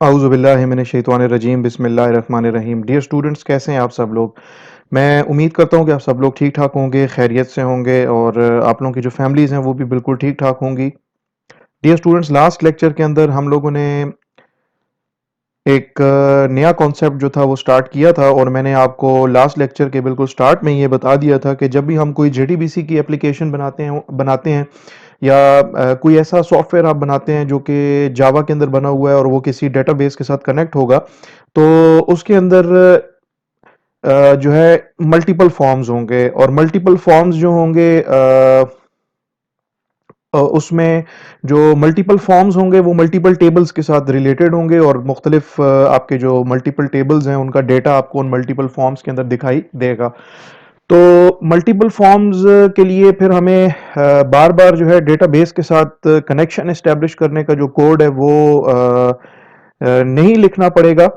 औज़ु बिल्लाहि मिनश शैतानिर रजीम बिस्मिल्लाहिर रहमानिर रहीम। Dear students, कैसे हैं आप सब लोग? मैं उम्मीद करता हूँ कि आप सब लोग ठीक-ठाक होंगे, खैरियत से होंगे और आप लोगों की जो फैमिलीज़ हैं वो भी बिल्कुल ठीक-ठाक होंगी। डियर स्टूडेंट्स, लास्ट लेक्चर के अंदर हम लोगों ने एक नया कॉन्सेप्ट जो था वो स्टार्ट किया था और मैंने आपको लास्ट लेक्चर के बिल्कुल स्टार्ट में ये बता दिया था कि जब भी हम कोई जेडीबीसी की एप्लीकेशन बनाते हैं या कोई ऐसा सॉफ्टवेयर आप बनाते हैं जो कि जावा के अंदर बना हुआ है और वो किसी डेटाबेस के साथ कनेक्ट होगा, तो उसके अंदर जो है मल्टीपल फॉर्म्स होंगे और मल्टीपल फॉर्म्स जो होंगे उसमें जो मल्टीपल फॉर्म्स होंगे वो मल्टीपल टेबल्स के साथ रिलेटेड होंगे और मुख्तलिफ आपके जो मल्टीपल टेबल्स हैं उनका डेटा आपको उन मल्टीपल फॉर्म्स के अंदर दिखाई देगा। तो मल्टीपल फॉर्म्स के लिए फिर हमें बार बार जो है डेटाबेस के साथ कनेक्शन एस्टेब्लिश करने का जो कोड है वो नहीं लिखना पड़ेगा।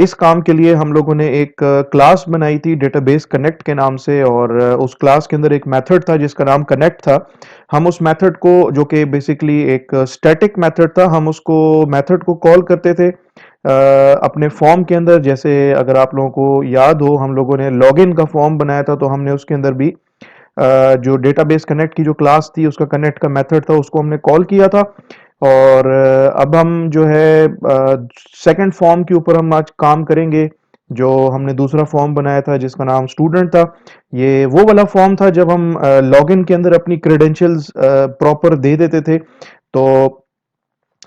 इस काम के लिए हम लोगों ने एक क्लास बनाई थी डेटाबेस कनेक्ट के नाम से और उस क्लास के अंदर एक मेथड था जिसका नाम कनेक्ट था। हम उस मेथड को, जो कि बेसिकली एक स्टैटिक मेथड था, हम उसको मेथड को कॉल करते थे अपने फॉर्म के अंदर। जैसे अगर आप लोगों को याद हो, हम लोगों ने लॉगिन का फॉर्म बनाया था तो हमने उसके अंदर भी जो डेटाबेस कनेक्ट की जो क्लास थी उसका कनेक्ट का मेथड था उसको हमने कॉल किया था। और अब हम जो है सेकंड फॉर्म के ऊपर हम आज काम करेंगे। जो हमने दूसरा फॉर्म बनाया था जिसका नाम स्टूडेंट था, ये वो वाला फॉर्म था जब हम लॉगिन के अंदर अपनी क्रेडेंशियल्स प्रॉपर दे देते थे तो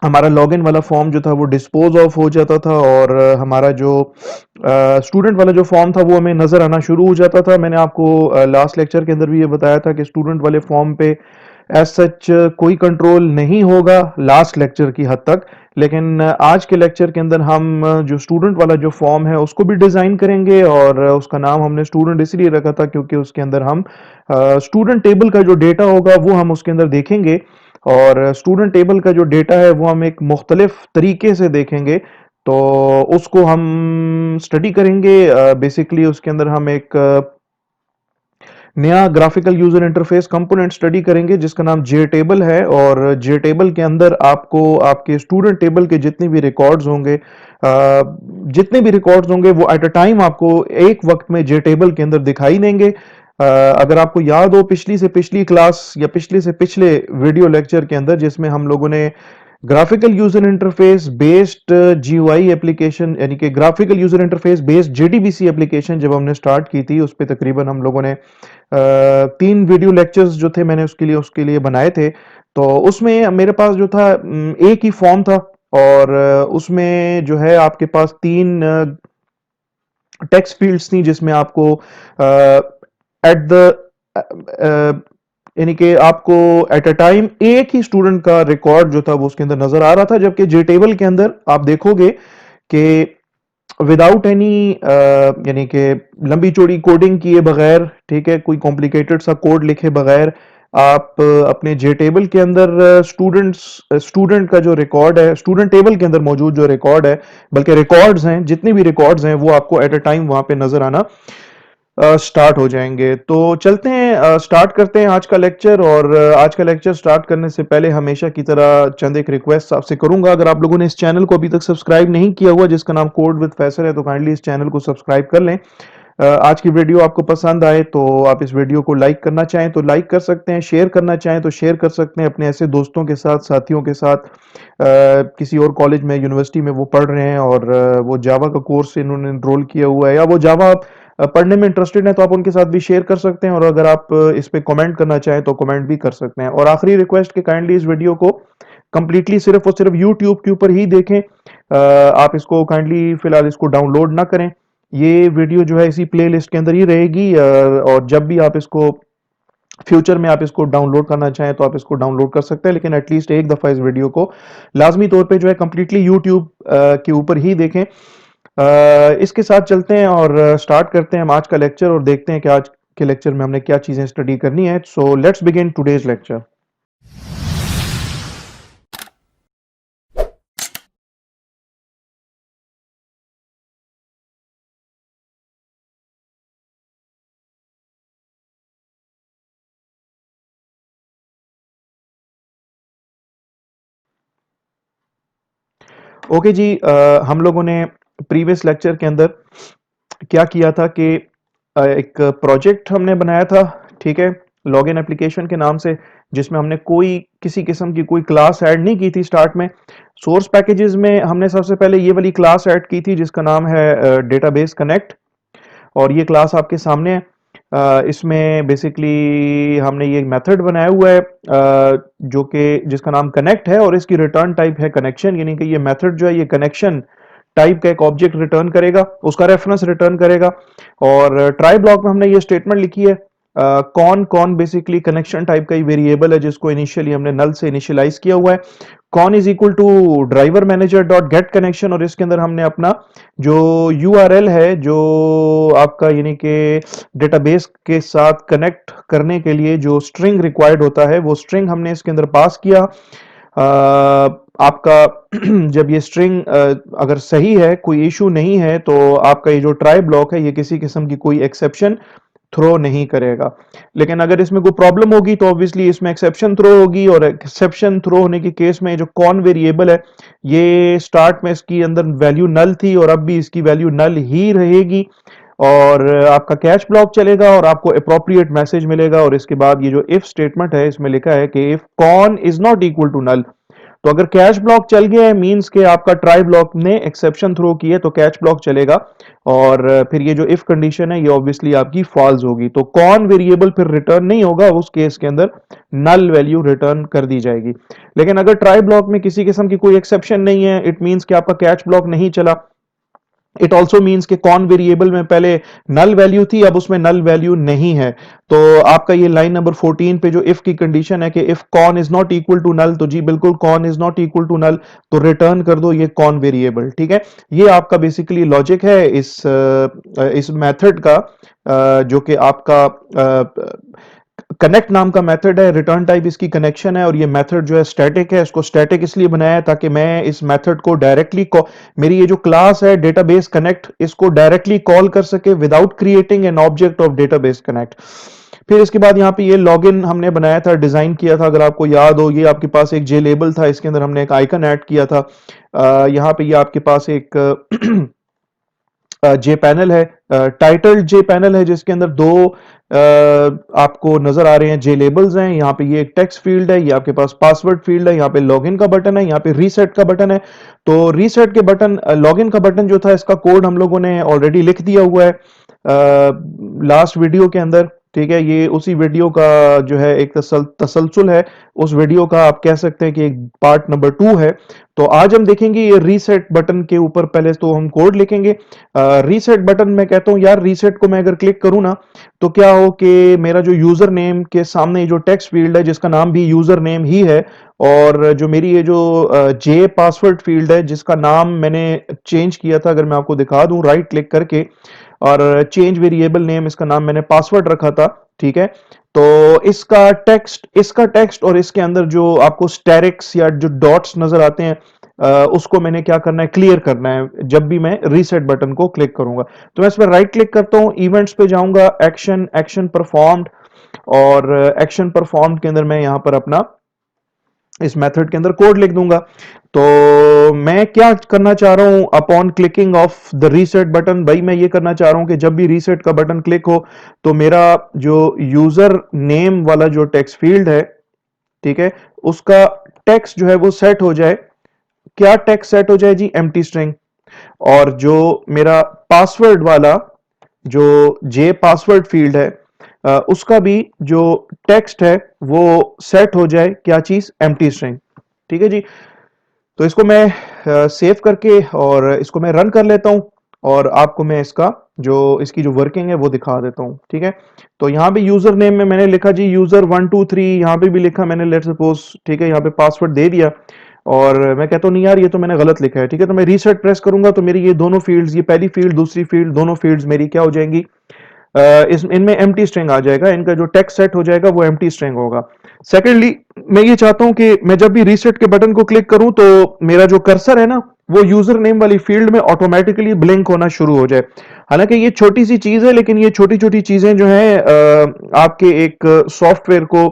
हमारा लॉगिन वाला फॉर्म जो था वो डिस्पोज ऑफ हो जाता था और हमारा जो स्टूडेंट वाला जो फॉर्म था वो हमें नज़र आना शुरू हो जाता था। मैंने आपको लास्ट लेक्चर के अंदर भी ये बताया था कि स्टूडेंट वाले फॉर्म पे एज सच कोई कंट्रोल नहीं होगा लास्ट लेक्चर की हद तक। लेकिन आज के लेक्चर के अंदर हम जो स्टूडेंट वाला जो फॉर्म है उसको भी डिज़ाइन करेंगे और उसका नाम हमने स्टूडेंट इसलिए रखा था क्योंकि उसके अंदर हम स्टूडेंट टेबल का जो डेटा होगा वो हम उसके अंदर देखेंगे और स्टूडेंट टेबल का जो डेटा है वो हम एक मुख्तलिफ तरीके से देखेंगे। तो उसको हम स्टडी करेंगे। बेसिकली उसके अंदर हम एक नया graphical user interface component study करेंगे जिसका नाम जे टेबल है और जे टेबल के अंदर आपको आपके स्टूडेंट टेबल के जितने भी रिकॉर्ड्स होंगे वो एट अ टाइम आपको एक वक्त में जे टेबल के अंदर दिखाई देंगे। अगर आपको याद हो, पिछली से पिछली क्लास या पिछले से पिछले वीडियो लेक्चर के अंदर जिसमें हम लोगों ने graphical user interface based GUI application, यानी कि graphical user interface based JDBC application जब हमने स्टार्ट की थी, उस पे तकरीबन हम लोगों ने 3 वीडियो लेक्चर्स जो थे मैंने उसके लिए बनाए थे। तो उसमें मेरे पास जो था एक ही फॉर्म था और उसमें जो है आपके पास 3 टेक्स्ट फील्ड्स थी जिसमें आपको एट द यानी कि आपको एट अ टाइम एक ही स्टूडेंट का रिकॉर्ड जो था वो उसके अंदर नजर आ रहा था, जबकि जे टेबल के अंदर आप देखोगे कि विदाउट एनी यानी कि लंबी चौड़ी कोडिंग किए बगैर, ठीक है, कोई कॉम्प्लिकेटेड सा कोड लिखे बगैर आप अपने जे टेबल के अंदर स्टूडेंट का जो रिकॉर्ड है, स्टूडेंट टेबल के अंदर मौजूद जो रिकॉर्ड है, बल्कि रिकॉर्ड्स हैं, जितने भी रिकॉर्ड्स हैं वो आपको एट अ टाइम वहां पे नजर आना स्टार्ट हो जाएंगे। तो चलते हैं, स्टार्ट करते हैं आज का लेक्चर। और आज का लेक्चर स्टार्ट करने से पहले हमेशा की तरह चंद एक रिक्वेस्ट आपसे करूंगा। अगर आप लोगों ने इस चैनल को अभी तक सब्सक्राइब नहीं किया हुआ जिसका नाम कोड विद फैसल है, तो काइंडली इस चैनल को सब्सक्राइब कर लें। आज की वीडियो आपको पसंद आए तो आप इस वीडियो को लाइक करना चाहें तो लाइक कर सकते हैं, शेयर करना चाहें तो शेयर कर सकते हैं अपने ऐसे दोस्तों के साथ, साथियों के साथ किसी और कॉलेज में, यूनिवर्सिटी में वो पढ़ रहे हैं और वो जावा का कोर्स इन्होंने एनरोल किया हुआ है या वो जावा पढ़ने में इंटरेस्टेड है, तो आप उनके साथ भी शेयर कर सकते हैं। और अगर आप इस पे कमेंट करना चाहें तो कमेंट भी कर सकते हैं। और आखिरी रिक्वेस्ट कि काइंडली इस वीडियो को कंप्लीटली सिर्फ और सिर्फ यूट्यूब के ऊपर ही देखें। आप इसको काइंडली फिलहाल इसको डाउनलोड ना करें। ये वीडियो जो है इसी प्लेलिस्ट के अंदर ही रहेगी और जब भी आप इसको फ्यूचर में आप इसको डाउनलोड करना चाहें तो आप इसको डाउनलोड कर सकते हैं, लेकिन एटलीस्ट एक दफ़ा इस वीडियो को लाजमी तौर पे जो है कंप्लीटली यूट्यूब के ऊपर ही देखें। इसके साथ चलते हैं और स्टार्ट करते हैं हम आज का लेक्चर और देखते हैं कि आज के लेक्चर में हमने क्या चीज़ें स्टडी करनी है। So let's begin today's lecture. Okay जी, हम लोगों ने प्रीवियस लेक्चर के अंदर क्या किया था कि एक प्रोजेक्ट हमने बनाया था, ठीक है, लॉगिन एप्लीकेशन के नाम से, जिसमें हमने कोई किसी किस्म की कोई क्लास ऐड नहीं की थी स्टार्ट में। सोर्स पैकेजेस में हमने सबसे पहले ये वाली क्लास ऐड की थी जिसका नाम है डेटाबेस कनेक्ट, और ये क्लास आपके सामने है। इसमें बेसिकली हमने ये मेथड बनाया हुआ है जो कि जिसका नाम कनेक्ट है, और इसकी रिटर्न टाइप है कनेक्शन, यानी कि ये मेथड जो है ये कनेक्शन टाइप का एक ऑब्जेक्ट रिटर्न करेगा, उसका रेफरेंस रिटर्न करेगा। और ट्राई ब्लॉक में हमने ये स्टेटमेंट लिखी है कौन कौन बेसिकली कनेक्शन टाइप का ही वेरिएबल है जिसको इनिशियली हमने नल से इनिशियलाइज किया हुआ है। Con is equal to driver manager dot get connection, और इसके अंदर हमने अपना जो यूआरएल है जो आपका यानी कि डेटाबेस के साथ कनेक्ट करने के लिए जो स्ट्रिंग रिक्वायर्ड होता है वो स्ट्रिंग हमने इसके अंदर पास किया। आपका जब ये स्ट्रिंग अगर सही है, कोई इशू नहीं है, तो आपका ये जो ट्राई ब्लॉक है ये किसी किस्म की कोई एक्सेप्शन थ्रो नहीं करेगा। लेकिन अगर इसमें कोई प्रॉब्लम होगी तो ऑब्वियसली इसमें एक्सेप्शन थ्रो होगी, और एक्सेप्शन थ्रो होने के केस में जो कौन वेरिएबल है ये स्टार्ट में इसकी अंदर वैल्यू नल थी और अब भी इसकी वैल्यू नल ही रहेगी, और आपका कैच ब्लॉक चलेगा और आपको अप्रोप्रिएट मैसेज मिलेगा। और इसके बाद ये जो इफ स्टेटमेंट है इसमें लिखा है कि if con is not equal to null, तो अगर कैच ब्लॉक चल गया है मींस के आपका ट्राई ब्लॉक ने एक्सेप्शन थ्रो की है तो कैच ब्लॉक चलेगा, और फिर ये जो इफ कंडीशन है ये ऑब्वियसली आपकी फॉल्स होगी, तो कौन वेरिएबल फिर रिटर्न नहीं होगा, उस केस के अंदर नल वैल्यू रिटर्न कर दी जाएगी। लेकिन अगर ट्राई ब्लॉक में किसी किस्म की कोई एक्सेप्शन नहीं है, इट मींस कि आपका कैच ब्लॉक नहीं चला। इट ऑल्सो मीन्स कि कौन वेरिएबल में पहले नल वैल्यू थी अब उसमें नल वैल्यू नहीं है, तो आपका ये लाइन नंबर 14 पे जो इफ की कंडीशन है कि if con is not equal to null, तो जी बिल्कुल con is not equal to null, तो रिटर्न कर दो ये कॉन वेरिएबल। ठीक है, ये आपका बेसिकली लॉजिक है इस मेथड का, जो कि आपका कनेक्ट नाम का मेथड है, रिटर्न टाइप इसकी कनेक्शन है, और ये मेथड जो है स्टैटिक है। इसको स्टैटिक इसलिए बनाया है ताकि मैं इस मेथड को डायरेक्टली मेरी ये जो क्लास है डेटाबेस कनेक्ट इसको डायरेक्टली कॉल कर सके without creating an object of database connect. फिर इसके बाद यहाँ पे ये लॉगिन हमने बनाया था, डिजाइन किया था, अगर आपको याद हो, ये आपके पास एक जे लेबल था, इसके अंदर हमने एक आइकन ऐड किया था। यहाँ पे ये आपके पास एक जे पैनल है, टाइटल जे पैनल है, जिसके अंदर दो आपको नजर आ रहे हैं जे लेबल्स हैं। यहाँ पे ये एक टेक्स्ट फील्ड है, ये आपके पास पासवर्ड फील्ड है, यहाँ पे लॉगिन का बटन है, यहाँ पे रीसेट का बटन है। तो रीसेट के बटन, लॉगिन का बटन जो था इसका कोड हम लोगों ने ऑलरेडी लिख दिया हुआ है लास्ट वीडियो के अंदर। ठीक है, ये उसी वीडियो का जो है एक तसलसल है, उस वीडियो का आप कह सकते हैं कि एक पार्ट नंबर 2 है। तो आज हम देखेंगे ये रीसेट बटन के ऊपर पहले तो हम कोड लिखेंगे। रीसेट बटन मैं कहता हूं यार, रीसेट को मैं अगर क्लिक करूं ना तो क्या हो कि मेरा जो यूजर नेम के सामने जो टेक्स्ट फील्ड है जिसका नाम भी यूजर नेम ही है, और जो मेरी ये जो जे पासवर्ड फील्ड है जिसका नाम मैंने चेंज किया था, अगर मैं आपको दिखा दूं राइट क्लिक करके, और चेंज वेरिएबल नेम, इसका नाम मैंने पासवर्ड रखा था। ठीक है, तो इसका टेक्स्ट और इसके अंदर जो आपको स्टेरिक्स या जो डॉट्स नजर आते हैं उसको मैंने क्या करना है, क्लियर करना है जब भी मैं रीसेट बटन को क्लिक करूंगा। तो मैं इस पर राइट क्लिक करता हूं, इवेंट्स पे जाऊंगा, एक्शन एक्शन परफॉर्म्ड, और एक्शन परफॉर्म्ड के अंदर मैं यहां पर अपना इस मेथड के अंदर कोड लिख दूंगा। तो मैं क्या करना चाह रहा हूं upon clicking of the reset button, भाई मैं ये करना चाह रहा हूं कि जब भी रीसेट का बटन क्लिक हो तो मेरा जो यूजर नेम वाला जो टेक्स्ट फील्ड है, ठीक है, उसका टेक्स्ट जो है वो सेट हो जाए। क्या टेक्स्ट सेट हो जाए जी, एम्प्टी स्ट्रिंग। और जो मेरा पासवर्ड वाला जो जे पासवर्ड फील्ड है उसका भी जो टेक्स्ट है वो सेट हो जाए, क्या चीज, एम्प्टी स्ट्रिंग। ठीक है जी, तो इसको मैं सेव करके और इसको मैं रन कर लेता हूं, और आपको मैं इसकी जो वर्किंग है वो दिखा देता हूं। ठीक है, तो यहाँ पे यूजर नेम में मैंने लिखा जी यूजर 123, यहाँ पे भी लिखा मैंने लेट सपोज, ठीक है, यहाँ पे पासवर्ड दे दिया, और मैं कहता हूँ नहीं यार ये तो मैंने गलत लिखा है। ठीक है, तो मैं रीसेट प्रेस करूंगा तो मेरी ये दोनों फील्ड्स, ये पहली फील्ड दूसरी फील्ड दोनों फील्ड्स मेरी क्या हो जाएंगी, इनमें एम्प्टी स्ट्रिंग आ जाएगा, इनका जो टेक्स्ट सेट हो जाएगा वो एम्प्टी स्ट्रिंग होगा। सेकेंडली मैं ये चाहता हूं कि मैं जब भी रीसेट के बटन को क्लिक करूं तो मेरा जो कर्सर है ना वो यूजर नेम वाली फील्ड में ऑटोमेटिकली ब्लिंक होना शुरू हो जाए। हालांकि ये छोटी सी चीज है, लेकिन ये छोटी छोटी चीजें जो हैं आपके एक सॉफ्टवेयर को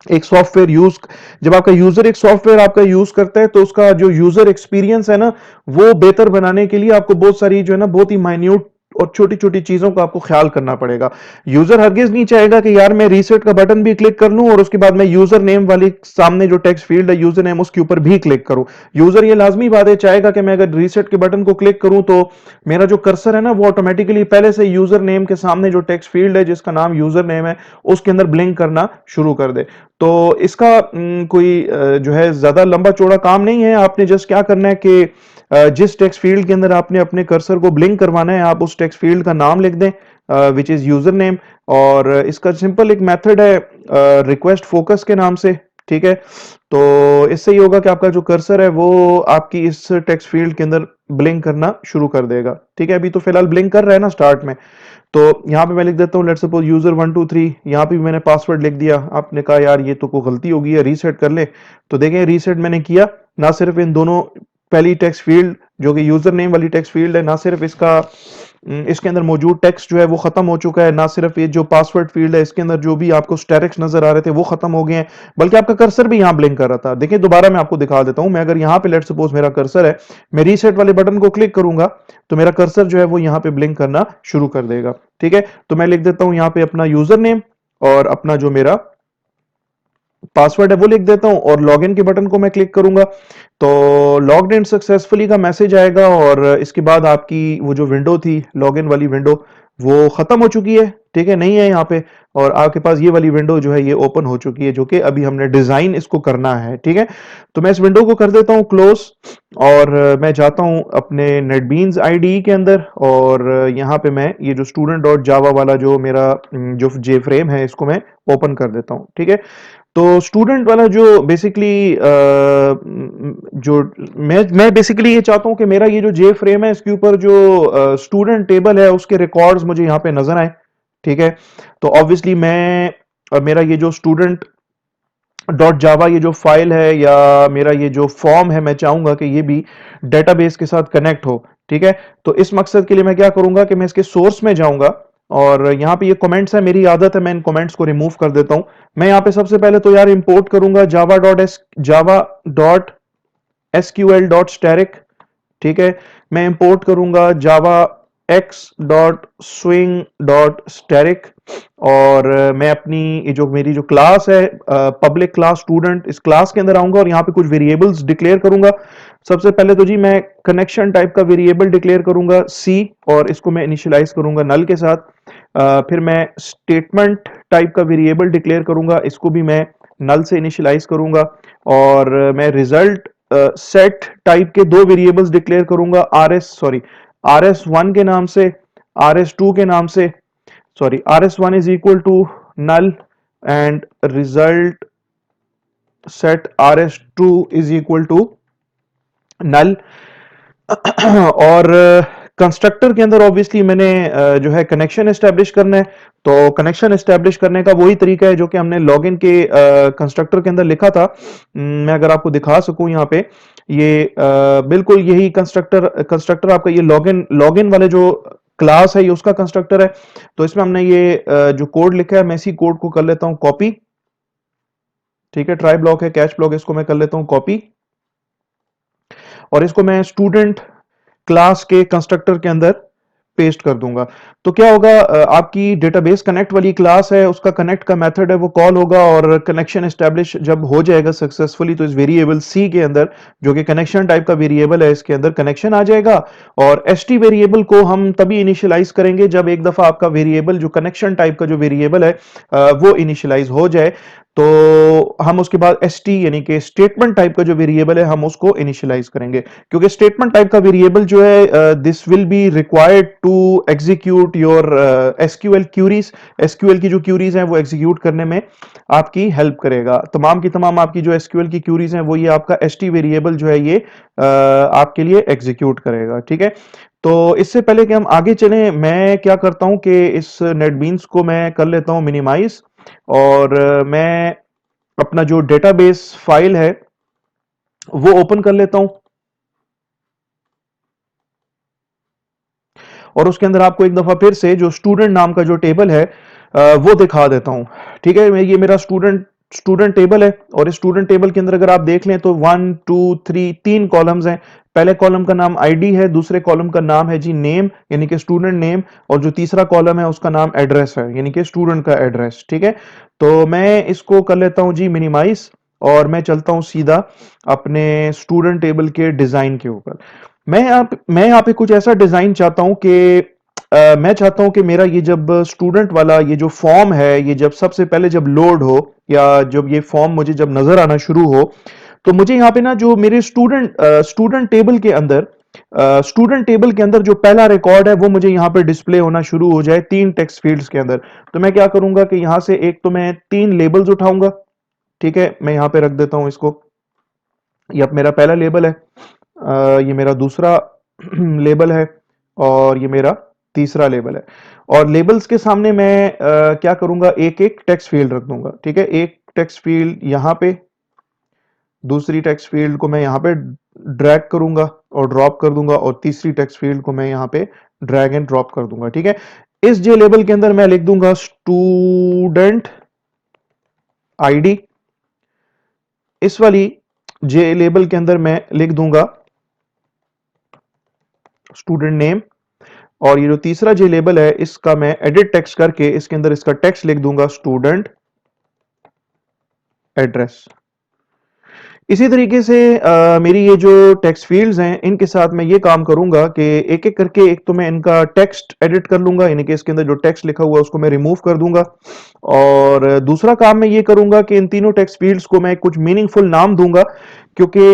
एक सॉफ्टवेयर यूज जब आपका यूजर एक सॉफ्टवेयर आपका यूज करता है तो उसका जो यूजर एक्सपीरियंस है ना, वो बेहतर बनाने के लिए आपको बहुत सारी जो है ना बहुत ही माइन्यूट और छोटी छोटी चीजों का आपको ख्याल करना पड़ेगा। यूजर हरगिज नहीं चाहेगा कि यार मैं रीसेट का बटन भी क्लिक कर लूं और उसके बाद मैं यूजर नेम वाली सामने जो टेक्स्ट फील्ड है यूजर नेम उसके ऊपर भी क्लिक करूं। यूजर ये लाजमी बात है चाहेगा कि मैं अगर रीसेट के बटन को क्लिक करूं तो मेरा जो कर्सर है ना वो ऑटोमेटिकली पहले से यूजर नेम के सामने जो टेक्स्ट फील्ड है जिसका नाम यूजर नेम है उसके अंदर ब्लिंक करना शुरू कर दे। तो इसका कोई जो है ज्यादा लंबा चौड़ा काम नहीं है। आपने जस्ट क्या करना है कि जिस टेक्स्ट फील्ड के अंदर आपने अपने कर्सर को ब्लिंक करवाना है आप उस टेक्स्ट फील्ड का नाम लिख दें विच इज यूजर नेम। और इसका सिंपल एक मेथड है रिक्वेस्ट फोकस के नाम से, ठीक है। तो इससे ये होगा कि आपका जो कर्सर है वो आपकी इस टेक्स्ट फील्ड के अंदर ब्लिंक करना शुरू कर देगा, ठीक है। अभी तो फिलहाल ब्लिंक कर रहा है ना स्टार्ट में। तो यहाँ पे मैं लिख देता हूँ लेट्स सपोज यूजर 123। यहाँ पे भी मैंने पासवर्ड लिख दिया। आपने कहा यार ये तो कोई गलती होगी है, रीसेट कर ले। तो देखें रीसेट मैंने किया। ना सिर्फ इन दोनों पहली टेक्स्ट फील्ड जो कि यूजर नेम वाली टेक्स्ट फील्ड है, ना सिर्फ इसका इसके अंदर मौजूद टेक्स्ट जो है वो खत्म हो चुका है, ना सिर्फ ये जो पासवर्ड फील्ड है इसके अंदर जो भी आपको स्टेरिक्स नजर आ रहे थे वो खत्म हो गए हैं, बल्कि आपका कर्सर भी यहाँ ब्लिंक कर रहा था। देखिए दोबारा मैं आपको दिखा देता हूं। मैं अगर यहाँ पे लेट्स सपोज मेरा कर्सर है, मैं रीसेट वाले बटन को क्लिक करूंगा तो मेरा कर्सर जो है वो यहाँ पे ब्लिंक करना शुरू कर देगा, ठीक है। तो मैं लिख देता हूं यहाँ पे अपना यूजर नेम और अपना जो मेरा पासवर्ड है वो लिख देता हूं और लॉगिन के बटन को मैं क्लिक करूंगा तो लॉग्ड इन सक्सेसफुली का मैसेज आएगा और इसके बाद आपकी वो जो विंडो थी लॉगिन वाली विंडो वो खत्म हो चुकी है, ठीक है, नहीं है यहाँ पे। और आपके पास ये वाली विंडो जो है ये ओपन हो चुकी है जो कि अभी हमने डिजाइन इसको करना है, ठीक है। तो मैं इस विंडो को कर देता हूँ क्लोज और मैं जाता हूँ अपने नेटबीन्स आईडी के अंदर और यहाँ पे मैं ये जो स्टूडेंट डॉट जावा वाला जो मेरा जो जे फ्रेम है इसको मैं ओपन कर देता हूँ, ठीक है। तो स्टूडेंट वाला जो बेसिकली जो मैं बेसिकली ये चाहता हूं कि मेरा ये जो जे फ्रेम है इसके ऊपर जो स्टूडेंट टेबल है उसके रिकॉर्ड्स मुझे यहाँ पे नजर आए, ठीक है। तो ऑब्वियसली मैं मेरा ये जो स्टूडेंट डॉट जावा ये जो फाइल है या मेरा ये जो फॉर्म है मैं चाहूंगा कि ये भी डेटाबेस के साथ कनेक्ट हो, ठीक है। तो इस मकसद के लिए मैं क्या करूंगा कि मैं इसके सोर्स में जाऊंगा और यहाँ पे ये कमेंट्स है, मेरी आदत है मैं इन कमेंट्स को रिमूव कर देता हूं। मैं यहाँ पे सबसे पहले तो यार इंपोर्ट करूंगा java.sql.static, ठीक है। मैं इंपोर्ट करूंगा जावा x dot swing dot asterisk और मैं अपनी ये जो मेरी जो क्लास है पब्लिक क्लास स्टूडेंट इस क्लास के अंदर आऊंगा और यहाँ पे कुछ वेरिएबल्स डिक्लेयर करूंगा। सबसे पहले तो जी मैं कनेक्शन टाइप का वेरिएबल डिक्लेयर करूंगा सी और इसको मैं इनिशियलाइज करूंगा नल के साथ। फिर मैं स्टेटमेंट टाइप का वेरिएबल डिक्लेयर करूंगा, इसको भी मैं नल से इनिशियलाइज करूंगा। और मैं रिजल्ट सेट टाइप के दो वेरिएबल्स डिक्लेयर करूंगा आर एस वन के नाम से, आर एस टू के नाम से। Sorry, R S one is equal to null and result set R S two is equal to null. और कंस्ट्रक्टर के अंदर ऑब्वियसली मैंने जो है कनेक्शन एस्टेब्लिश करना है। तो कनेक्शन एस्टेब्लिश करने का वही तरीका है जो कि हमने लॉगिन के कंस्ट्रक्टर के अंदर लिखा था। मैं अगर आपको दिखा सकूं यहाँ पे ये बिल्कुल यही कंस्ट्रक्टर कंस्ट्रक्टर आपका ये लॉगिन लॉगिन वाले जो क्लास है ये उसका कंस्ट्रक्टर है। तो इसमें हमने ये जो कोड लिखा है मैं इसी कोड को कर लेता हूं कॉपी, ठीक है। ट्राई ब्लॉक है कैच ब्लॉक, इसको मैं कर लेता हूं कॉपी और इसको मैं स्टूडेंट क्लास के कंस्ट्रक्टर के अंदर पेस्ट कर दूंगा। तो क्या होगा आपकी डेटाबेस कनेक्ट वाली क्लास है उसका कनेक्ट का मेथड है वो कॉल होगा और कनेक्शन एस्टेब्लिश जब हो जाएगा सक्सेसफुली तो इस वेरिएबल सी के अंदर जो कि कनेक्शन टाइप का वेरिएबल है इसके अंदर कनेक्शन आ जाएगा। और एसटी वेरिएबल को हम तभी इनिशियलाइज करेंगे जब एक दफा आपका वेरिएबल जो कनेक्शन टाइप का जो वेरिएबल है वो इनिशियलाइज हो जाए। तो हम उसके बाद एस टी यानी कि स्टेटमेंट टाइप का जो वेरिएबल है हम उसको इनिशियलाइज करेंगे, क्योंकि स्टेटमेंट टाइप का वेरिएबल जो है this will be required to execute your SQL queries. SQL की जो क्यूरीज हैं वो एग्जीक्यूट करने में आपकी हेल्प करेगा। तमाम की तमाम आपकी जो एसक्यूएल की क्यूरीज हैं वो ये आपका एस टी वेरिएबल जो है ये आपके लिए एग्जीक्यूट करेगा, ठीक है। तो इससे पहले कि हम आगे चलें मैं क्या करता हूं कि इस नेटबीन्स को मैं कर लेता हूं मिनिमाइज और मैं अपना जो डेटाबेस फाइल है वो ओपन कर लेता हूं और उसके अंदर आपको एक दफा फिर से जो स्टूडेंट नाम का जो टेबल है वो दिखा देता हूं, ठीक है। ये मेरा स्टूडेंट स्टूडेंट टेबल है और इस स्टूडेंट टेबल के अंदर अगर आप देख लें तो 1 2 3 तीन कॉलम्स हैं। पहले कॉलम का नाम आईडी है, दूसरे कॉलम का नाम है जी नेम यानी कि स्टूडेंट नेम, और जो तीसरा कॉलम है उसका नाम एड्रेस है यानी कि स्टूडेंट का एड्रेस। ठीक है, तो मैं इसको कर लेता हूं जी मिनिमाइज और मैं चलता हूं सीधा अपने स्टूडेंट टेबल के डिजाइन के ऊपर। मैं यहाँ पे कुछ ऐसा डिजाइन चाहता हूं कि मैं चाहता हूं कि मेरा ये जब स्टूडेंट वाला ये जो फॉर्म है ये जब सबसे पहले जब लोड हो या जब ये फॉर्म मुझे जब नजर आना शुरू हो तो मुझे यहाँ पे ना जो मेरे स्टूडेंट टेबल के अंदर जो पहला रिकॉर्ड है वो मुझे यहाँ पे डिस्प्ले होना शुरू हो जाए तीन टेक्स्ट फील्ड्स के अंदर। तो मैं क्या करूंगा कि यहाँ से एक तो मैं तीन लेबल्स उठाऊंगा। ठीक है, मैं यहाँ पे रख देता हूँ इसको। ये अब मेरा पहला लेबल है, ये मेरा दूसरा लेबल है और ये मेरा तीसरा लेबल है। और लेबल्स के सामने मैं क्या करूंगा, एक एक टेक्स्ट फील्ड रख दूंगा। ठीक है, एक टेक्स्ट फील्ड यहाँ पे, दूसरी टेक्स्ट फील्ड को मैं यहाँ पे ड्रैग करूंगा और ड्रॉप कर दूंगा और तीसरी टेक्स्ट फील्ड को मैं यहाँ पे ड्रैग एंड ड्रॉप कर दूंगा। ठीक है, इस जे लेबल के अंदर मैं लिख दूंगा स्टूडेंट आईडी, इस वाली जे लेबल के अंदर मैं लिख दूंगा स्टूडेंट नेम, और ये जो तीसरा जे लेबल है इसका मैं एडिट टेक्स्ट करके इसके अंदर इसका टेक्स्ट लिख दूंगा स्टूडेंट एड्रेस। इसी तरीके से मेरी ये जो टेक्स्ट फील्ड्स हैं इनके साथ मैं ये काम करूंगा कि एक एक करके, एक तो मैं इनका टेक्स्ट एडिट कर लूंगा यानी कि इसके अंदर जो टेक्स्ट लिखा हुआ है उसको मैं रिमूव कर दूंगा, और दूसरा काम मैं ये करूंगा कि इन तीनों टेक्स्ट फील्ड्स को मैं कुछ मीनिंगफुल नाम दूंगा, क्योंकि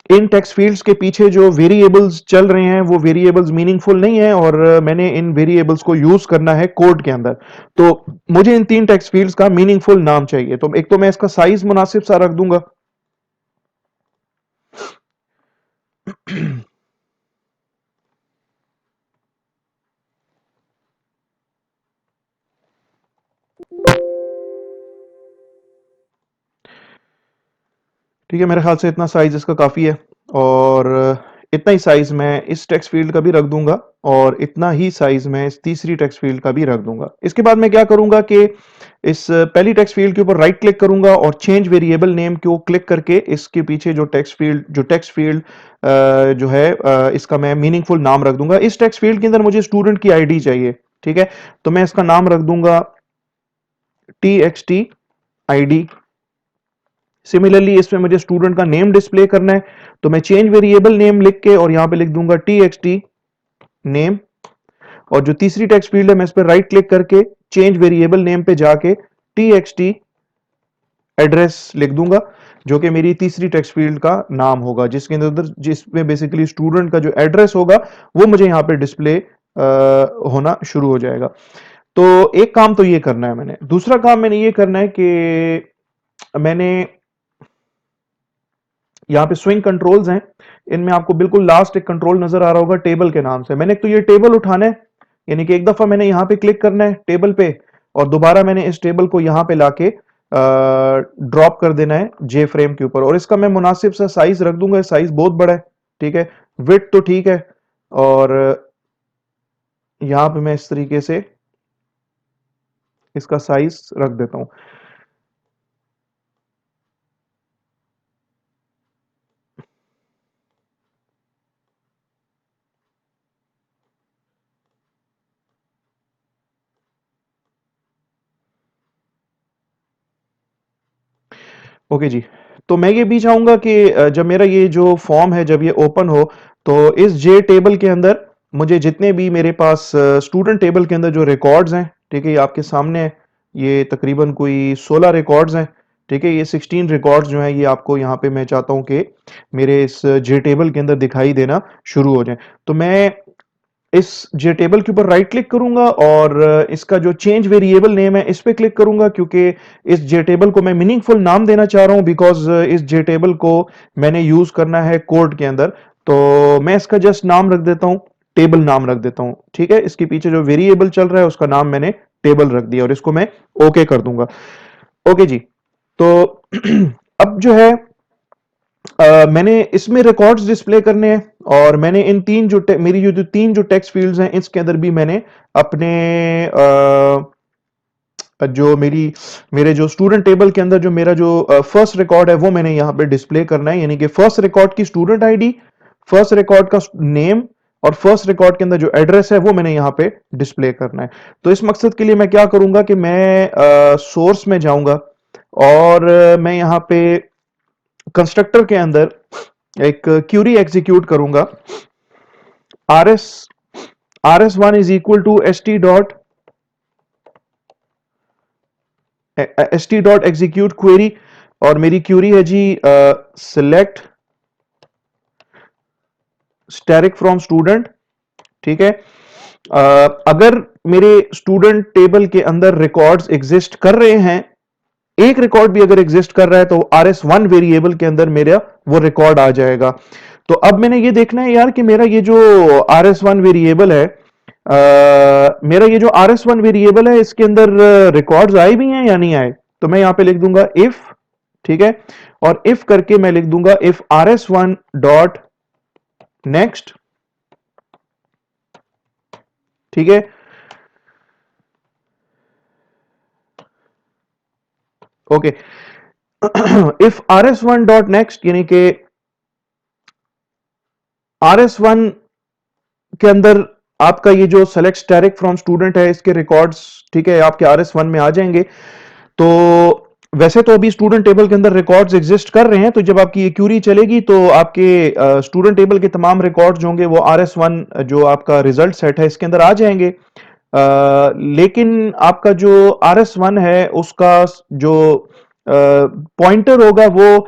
इन टेक्स्ट फील्ड्स के पीछे जो वेरिएबल्स चल रहे हैं वो वेरिएबल्स मीनिंगफुल नहीं है और मैंने इन वेरिएबल्स को यूज करना है कोड के अंदर। तो मुझे इन तीन टेक्स्ट फील्ड्स का मीनिंगफुल नाम चाहिए। तो एक तो मैं इसका साइज मुनासिब सा रख दूंगा। ठीक है, मेरे ख्याल से इतना साइज इसका काफ़ी है, और इतना ही साइज मैं इस टेक्स्ट फील्ड का भी रख दूंगा और इतना ही साइज मैं इस तीसरी टेक्स्ट फील्ड का भी रख दूंगा। इसके बाद मैं क्या करूंगा कि इस पहली टेक्स्ट फील्ड के ऊपर राइट क्लिक करूंगा और चेंज वेरिएबल नेम को क्लिक करके इसके पीछे जो टेक्स्ट फील्ड जो है इसका मैं मीनिंगफुल नाम रख दूंगा। इस टेक्स्ट फील्ड के अंदर मुझे स्टूडेंट की आईडी चाहिए। ठीक है, तो मैं इसका नाम रख दूंगा TXT ID। सिमिलरली इसमें मुझे स्टूडेंट का नेम डिस्प्ले करना है, तो मैं चेंज वेरिएबल नेम लिख के और यहां पे लिख दूंगा TXT नेम, और जो तीसरी टेक्स्ट फील्ड है मैं इस पर राइट क्लिक करके चेंज वेरिएबल नेम पे जाके TXT एड्रेस लिख दूंगा, जो कि मेरी तीसरी टेक्स्ट फील्ड का नाम होगा, जिसके अंदर जिसमें बेसिकली स्टूडेंट का जो एड्रेस होगा वो मुझे यहां पे डिस्प्ले होना शुरू हो जाएगा। तो एक काम तो ये करना है मैंने। दूसरा काम मैंने ये करना है कि मैंने यहाँ पे स्विंग कंट्रोल्स हैं, इनमें आपको बिल्कुल लास्ट एक कंट्रोल नजर आ रहा होगा टेबल के नाम से। मैंने एक तो ये टेबल उठाना है, यानी कि एक दफा मैंने यहाँ पे क्लिक करना है टेबल पे और दोबारा मैंने इस टेबल को यहाँ पे लाके ड्रॉप कर देना है जे फ्रेम के ऊपर, और इसका मैं मुनासिब सा साइज रख दूंगा। साइज बहुत बड़ा है। ठीक है, विड्थ तो ठीक है, और यहाँ पे मैं इस तरीके से इसका साइज रख देता हूँ। ओके जी, तो मैं ये भी चाहूंगा कि जब मेरा ये जो फॉर्म है जब ये ओपन हो तो इस जे टेबल के अंदर मुझे जितने भी मेरे पास स्टूडेंट टेबल के अंदर जो रिकॉर्ड्स हैं, ठीक है, ये आपके सामने है, ये तकरीबन कोई 16 रिकॉर्ड्स हैं। ठीक है, ये 16 रिकॉर्ड्स जो हैं ये आपको यहाँ पे मैं चाहता हूँ कि मेरे इस जे टेबल के अंदर दिखाई देना शुरू हो जाए। तो मैं इस जे टेबल के ऊपर राइट क्लिक करूंगा और इसका जो चेंज वेरिएबल नेम है इस पे क्लिक करूंगा, क्योंकि इस जे टेबल को मैं मीनिंगफुल नाम देना चाह रहा हूं, बिकॉज इस जे टेबल को मैंने यूज करना है कोड के अंदर। तो मैं इसका जस्ट नाम रख देता हूं, टेबल नाम रख देता हूं। ठीक है, इसके पीछे जो वेरिएबल चल रहा है उसका नाम मैंने टेबल रख दिया और इसको मैं ओके कर दूंगा। ओके जी, तो अब जो है मैंने इसमें रिकॉर्ड्स डिस्प्ले करने हैं और मैंने इन तीन जो मेरी जो तीन जो टेक्स्ट फील्ड्स हैं इसके अंदर भी मैंने अपने जो मेरे जो स्टूडेंट टेबल के अंदर जो मेरा जो फर्स्ट रिकॉर्ड है वो मैंने यहाँ पे डिस्प्ले करना है, यानी कि फर्स्ट रिकॉर्ड की स्टूडेंट आईडी, फर्स्ट रिकॉर्ड का नेम और फर्स्ट रिकॉर्ड के अंदर जो एड्रेस है वो मैंने यहाँ पे डिस्प्ले करना है। तो इस मकसद के लिए मैं क्या करूंगा कि मैं सोर्स में जाऊंगा और मैं यहाँ पे कंस्ट्रक्टर के अंदर एक क्यूरी एग्जीक्यूट करूंगा, rs rs1 is equal to st dot execute query, और मेरी क्यूरी है जी सिलेक्ट स्टैटिक फ्रॉम स्टूडेंट। ठीक है, अगर मेरे स्टूडेंट टेबल के अंदर रिकॉर्ड्स एग्जिस्ट कर रहे हैं, एक रिकॉर्ड भी अगर एग्जिस्ट कर रहा है तो rs1 वेरिएबल के अंदर मेरा वो रिकॉर्ड आ जाएगा। तो अब मैंने ये देखना है यार कि मेरा ये जो rs1 वेरिएबल है, मेरा ये जो rs1 वेरिएबल है इसके अंदर रिकॉर्ड्स आए भी हैं या नहीं आए। तो मैं यहां पे लिख दूंगा इफ, ठीक है, और इफ करके मैं लिख दूंगा इफ rs1 डॉट नेक्स्ट। ठीक है, okay, if rs1 dot next यानी कि rs1 के अंदर आपका ये जो सेलेक्ट स्टैटिक फ्रॉम स्टूडेंट है इसके रिकॉर्ड्स, ठीक है, आपके rs1 में आ जाएंगे। तो वैसे तो अभी स्टूडेंट टेबल के अंदर रिकॉर्ड्स एग्जिस्ट कर रहे हैं, तो जब आपकी ये क्यूरी चलेगी तो आपके स्टूडेंट टेबल के तमाम रिकॉर्ड्स होंगे वो rs1 जो आपका रिजल्ट सेट है इसके अंदर आ जाएंगे। लेकिन आपका जो rs1 है उसका जो पॉइंटर होगा वो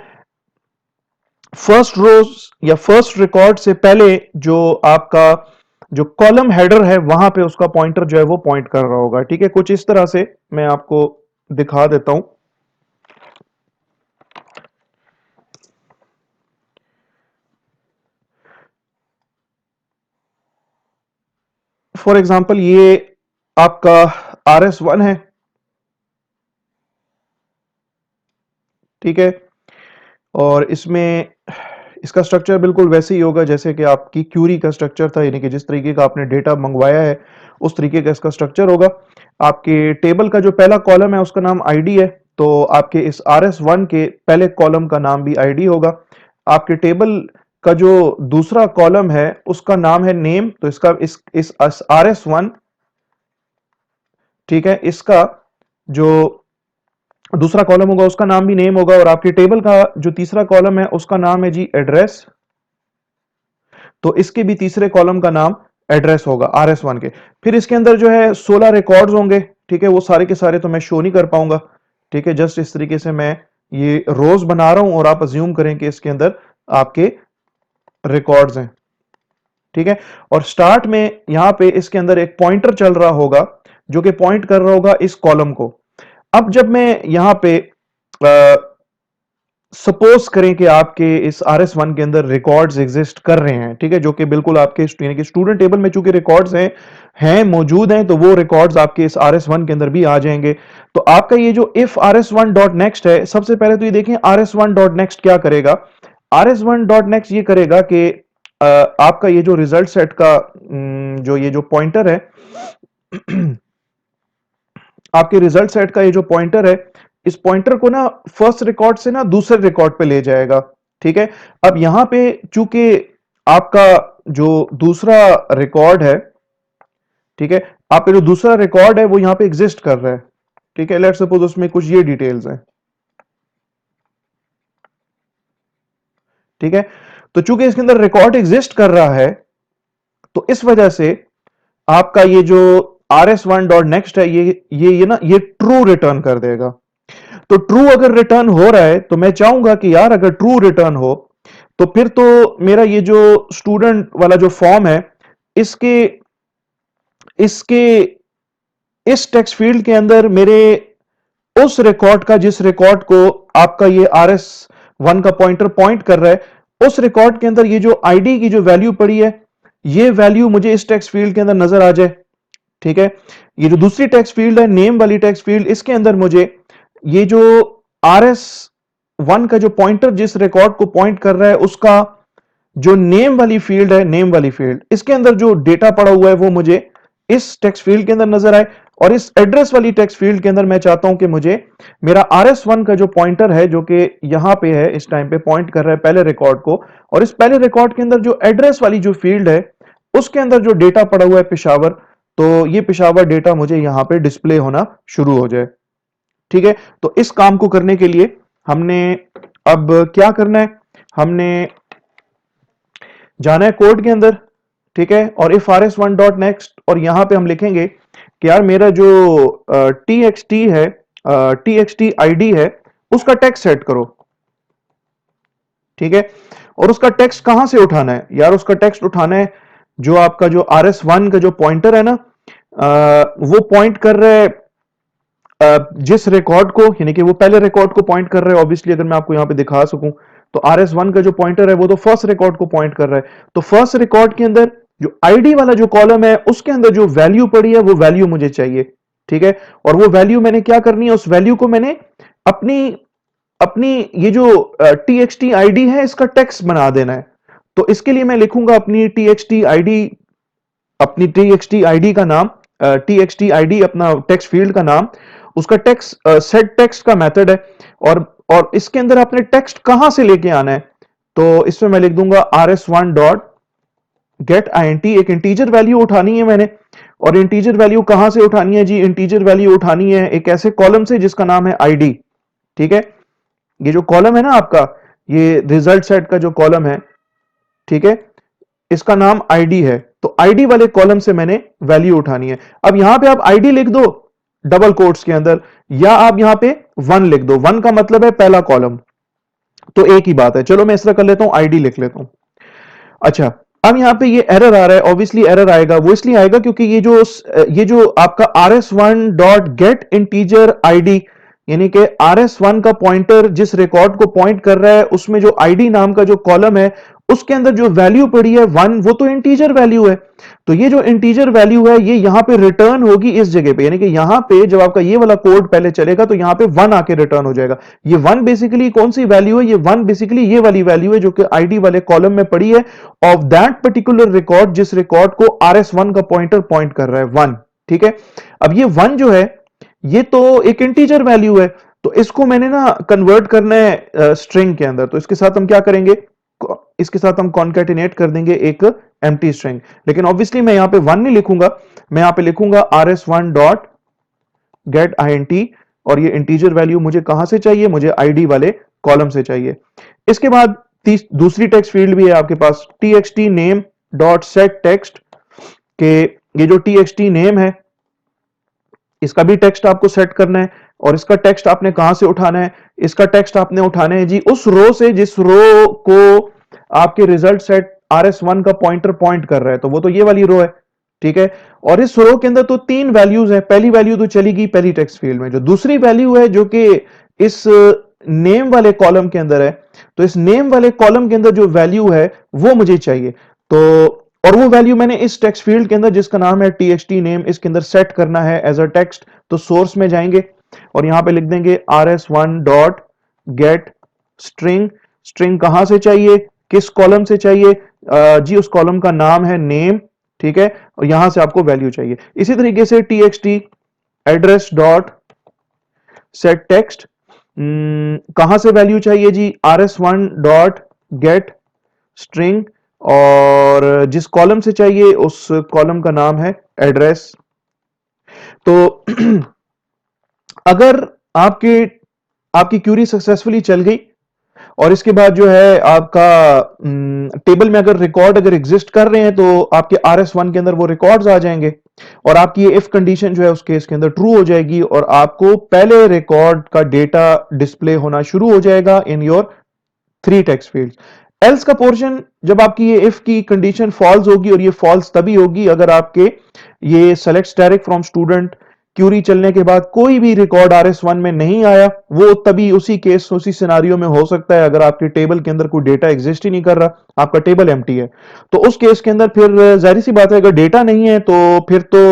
फर्स्ट रोज या फर्स्ट रिकॉर्ड से पहले जो आपका जो कॉलम हेडर है वहां पे उसका पॉइंटर जो है वो पॉइंट कर रहा होगा। ठीक है, कुछ इस तरह से मैं आपको दिखा देता हूं। फॉर एग्जांपल ये आपका rs1 है, ठीक है, और इसमें इसका स्ट्रक्चर बिल्कुल वैसे ही होगा जैसे कि आपकी क्यूरी का स्ट्रक्चर था, यानी कि जिस तरीके का आपने डेटा मंगवाया है उस तरीके का इसका स्ट्रक्चर होगा। आपके टेबल का जो पहला कॉलम है उसका नाम आईडी है, तो आपके इस rs1 के पहले कॉलम का नाम भी आईडी होगा। आपके टेबल का जो दूसरा कॉलम है उसका नाम है नेम, तो इसका इस rs1, ठीक है, इसका जो दूसरा कॉलम होगा उसका नाम भी नेम होगा, और आपके टेबल का जो तीसरा कॉलम है उसका नाम है जी एड्रेस, तो इसके भी तीसरे कॉलम का नाम एड्रेस होगा rs1 के। फिर इसके अंदर जो है 16 रिकॉर्ड्स होंगे, ठीक है, वो सारे के सारे तो मैं शो नहीं कर पाऊंगा। ठीक है, जस्ट इस तरीके से मैं ये रोज बना रहा हूं और आप अज्यूम करें कि इसके अंदर आपके रिकॉर्ड्स हैं। ठीक है, और स्टार्ट में यहां पे इसके अंदर एक पॉइंटर चल रहा होगा जो कि पॉइंट कर रहा होगा इस कॉलम को। अब जब मैं यहां पे सपोज करें कि आपके इस rs1 के अंदर रिकॉर्ड्स एग्जिस्ट कर रहे हैं, ठीक है, जो कि बिल्कुल आपके यानी कि स्टूडेंट टेबल में चूंकि रिकॉर्ड्स हैं मौजूद हैं, तो वो रिकॉर्ड्स आपके इस rs1 के अंदर भी आ जाएंगे। तो आपका ये जो इफ rs1 डॉट नेक्स्ट है, सबसे पहले तो ये देखें rs1 डॉट नेक्स्ट क्या करेगा। rs1 डॉट नेक्स्ट ये करेगा कि आपका ये जो रिजल्ट सेट का जो ये जो पॉइंटर है आपके रिजल्ट सेट का ये जो पॉइंटर है, इस पॉइंटर को ना फर्स्ट रिकॉर्ड से ना दूसरे रिकॉर्ड पे ले जाएगा। ठीक है, अब यहां पे चूंकि आपका जो दूसरा रिकॉर्ड है, ठीक है, आपका जो दूसरा रिकॉर्ड है वो यहां पे एग्जिस्ट कर रहा है। ठीक है, लेट्स सपोज उसमें कुछ ये डिटेल्स हैं। ठीक है, तो चूंकि इसके अंदर रिकॉर्ड एग्जिस्ट कर रहा है तो इस वजह से आपका ये जो rs1 डॉट नेक्स्ट है ये ना ये ट्रू रिटर्न कर देगा। तो ट्रू अगर रिटर्न हो रहा है तो मैं चाहूंगा कि यार अगर ट्रू रिटर्न हो तो फिर तो मेरा ये जो स्टूडेंट वाला जो फॉर्म है इसके इसके इस टेक्स्ट फील्ड के अंदर मेरे उस रिकॉर्ड का जिस रिकॉर्ड को आपका ये rs1 का पॉइंटर पॉइंट कर रहा है उस रिकॉर्ड के अंदर ये जो आईडी की जो वैल्यू पड़ी है ये वैल्यू मुझे इस टेक्स्ट फील्ड के अंदर नजर आ जाए। ठीक है, ये जो दूसरी टेक्स्ट फील्ड है नेम वाली टेक्स्ट फील्ड, इसके अंदर मुझे ये जो rs1 का जो पॉइंटर जिस रिकॉर्ड को पॉइंट कर रहा है उसका जो नेम वाली फील्ड है, नेम वाली फील्ड, इसके अंदर जो डेटा पड़ा हुआ है वो मुझे इस टेक्स्ट फील्ड के अंदर नजर आए। और इस एड्रेस वाली टेक्स्ट फील्ड के अंदर मैं चाहता हूं कि मुझे मेरा RS1 का जो पॉइंटर है जो कि यहां पे है, इस टाइम पे पॉइंट कर रहा है पहले रिकॉर्ड को, और इस पहले रिकॉर्ड के अंदर जो एड्रेस वाली जो फील्ड है उसके अंदर जो डेटा पड़ा हुआ है पेशावर, तो ये पेशावर डेटा मुझे यहां पे डिस्प्ले होना शुरू हो जाए। ठीक है, तो इस काम को करने के लिए हमने अब क्या करना है, हमने जाना है कोड के अंदर। ठीक है, और इफ rs1 डॉट नेक्स्ट, और यहां पे हम लिखेंगे कि यार मेरा जो txt है, txt id है, उसका टेक्स्ट सेट करो। ठीक है, और उसका टेक्स्ट कहां से उठाना है यार, उसका टेक्स्ट उठाना है जो आपका जो rs1 का जो पॉइंटर है ना, वो पॉइंट कर रहा है जिस रिकॉर्ड को, यानी कि वो पहले रिकॉर्ड को पॉइंट कर रहा है। ऑब्वियसली अगर मैं आपको यहां पे दिखा सकूं तो RS1 का जो पॉइंटर है वो तो फर्स्ट रिकॉर्ड को पॉइंट कर रहा है, तो फर्स्ट रिकॉर्ड के अंदर जो आईडी वाला जो कॉलम है उसके अंदर जो वैल्यू पड़ी है वो वैल्यू मुझे चाहिए। ठीक है, और वो वैल्यू मैंने क्या करनी है, उस वैल्यू को मैंने अपनी अपनी ये जो txt id है इसका टेक्स्ट बना देना है। तो इसके लिए मैं लिखूंगा अपनी txt id, अपनी txt id का नाम, txt id अपना टेक्स्ट फील्ड का नाम, उसका टेक्स्ट सेट टेक्स्ट का मेथड है, और इसके अंदर आपने टेक्स्ट कहां से लेके आना है, तो इसमें मैं लिख दूंगा rs1 डॉट गेट int, एक इंटीजर वैल्यू उठानी है मैंने, और इंटीजर वैल्यू कहां से उठानी है जी, इंटीजर वैल्यू उठानी है एक ऐसे कॉलम से जिसका नाम है id। ठीक है, ये जो कॉलम है ना आपका, ये रिजल्ट सेट का जो कॉलम है, ठीक है, इसका नाम आईडी है, तो आईडी वाले कॉलम से मैंने वैल्यू उठानी है। अब यहां पे आप आईडी लिख दो डबल कोट्स के अंदर, या आप यहां पे 1 लिख दो, 1 का मतलब है पहला कॉलम, तो एक ही बात है। चलो मैं इस तरह कर लेता हूं, आईडी लिख लेता हूं। अच्छा, अब यहां पे ये एरर आ रहा है, ऑब्वियसली एरर आएगा, वो इसलिए आएगा क्योंकि ये जो आपका rs1 dot gate integer ID, यानी कि RS1 का पॉइंटर जिस रिकॉर्ड को पॉइंट कर रहा है उसमें जो ID नाम का जो कॉलम है उसके अंदर जो वैल्यू पड़ी है 1, वो तो इंटीजर वैल्यू है। तो ये जो इंटीजर वैल्यू है ये यहां पे रिटर्न होगी इस जगह पे, यानी कि यहां पे जब आपका ये वाला कोड पहले चलेगा तो यहां पे 1 आके रिटर्न हो जाएगा। ये 1 बेसिकली कौन सी वैल्यू है, ये 1 बेसिकली ये वाली वैल्यू है जो कि ID वाले कॉलम में पड़ी है ऑफ दैट पर्टिकुलर रिकॉर्ड, जिस रिकॉर्ड को RS1 का पॉइंटर पॉइंट कर रहा है 1। ठीक है, अब ये 1 जो है ये तो एक इंटीजर वैल्यू है, तो इसको मैंने ना कन्वर्ट करना है स्ट्रिंग के अंदर, तो इसके साथ हम क्या करेंगे, इसके साथ हम कॉन्कैटिनेट कर देंगे एक एम्प्टी स्ट्रिंग। लेकिन ऑब्वियसली मैं यहां पे 1 नहीं लिखूंगा, मैं यहां पे लिखूंगा rs1 डॉट गेट int, और ये इंटीजर वैल्यू मुझे कहां से चाहिए, मुझे आईडी वाले कॉलम से चाहिए। इसके बाद दूसरी टेक्स्ट फील्ड भी है आपके पास, txt name dot set text, के ये जो txt नेम है इसका भी टेक्स्ट आपको सेट करना है, और इसका टेक्स्ट आपने कहां से उठाना है, इसका टेक्स्ट आपने उठाना है जी उस रो से जिस रो को आपके रिजल्ट सेट RS1 का पॉइंटर पॉइंट कर रहा है, तो वो तो ये वाली रो है। ठीक है, और इस रो के अंदर तो 3 वैल्यूज है, पहली वैल्यू तो चली गई पहली टेक्स्ट फील्ड में, जो दूसरी वैल्यू है जो कि इस नेम वाले कॉलम के अंदर है, तो इस नेम वाले कॉलम के अंदर जो वैल्यू है वो मुझे चाहिए, तो और वो वैल्यू मैंने इस टेक्स्ट फील्ड के अंदर जिसका नाम है txt नेम, इसके अंदर सेट करना है एज अ टेक्स्ट। तो सोर्स में जाएंगे और यहां पे लिख देंगे rs1 dot gate string, string कहां से चाहिए, किस कॉलम से चाहिए, जी उस कॉलम का नाम है नेम। ठीक है, और यहां से आपको वैल्यू चाहिए। इसी तरीके से txt address dot set text, कहां से वैल्यू चाहिए जी, rs1 डॉट गेट स्ट्रिंग, और जिस कॉलम से चाहिए उस कॉलम का नाम है एड्रेस। तो अगर आपकी क्यूरी सक्सेसफुली चल गई और इसके बाद जो है आपका टेबल में अगर रिकॉर्ड अगर एग्जिस्ट कर रहे हैं तो आपके RS1 के अंदर वो रिकॉर्ड्स आ जाएंगे, और आपकी ये इफ कंडीशन जो है उस केस के अंदर ट्रू हो जाएगी, और आपको पहले रिकॉर्ड का डेटा डिस्प्ले होना शुरू हो जाएगा in your 3 text fields. Else का पोर्शन, जब आपकी ये इफ की कंडीशन फॉल्स होगी, और ये फॉल्स तभी होगी अगर आपके ये select static from student query चलने के बाद कोई भी रिकॉर्ड RS1 में नहीं आया, वो तभी उसी केस उसी सिनारियो में हो सकता है अगर आपके टेबल के अंदर कोई डेटा एग्जिस्ट ही नहीं कर रहा, आपका टेबल एम्प्टी है, तो उस केस के अंदर फिर जाहिर सी बात है अगर डेटा नहीं है तो फिर तो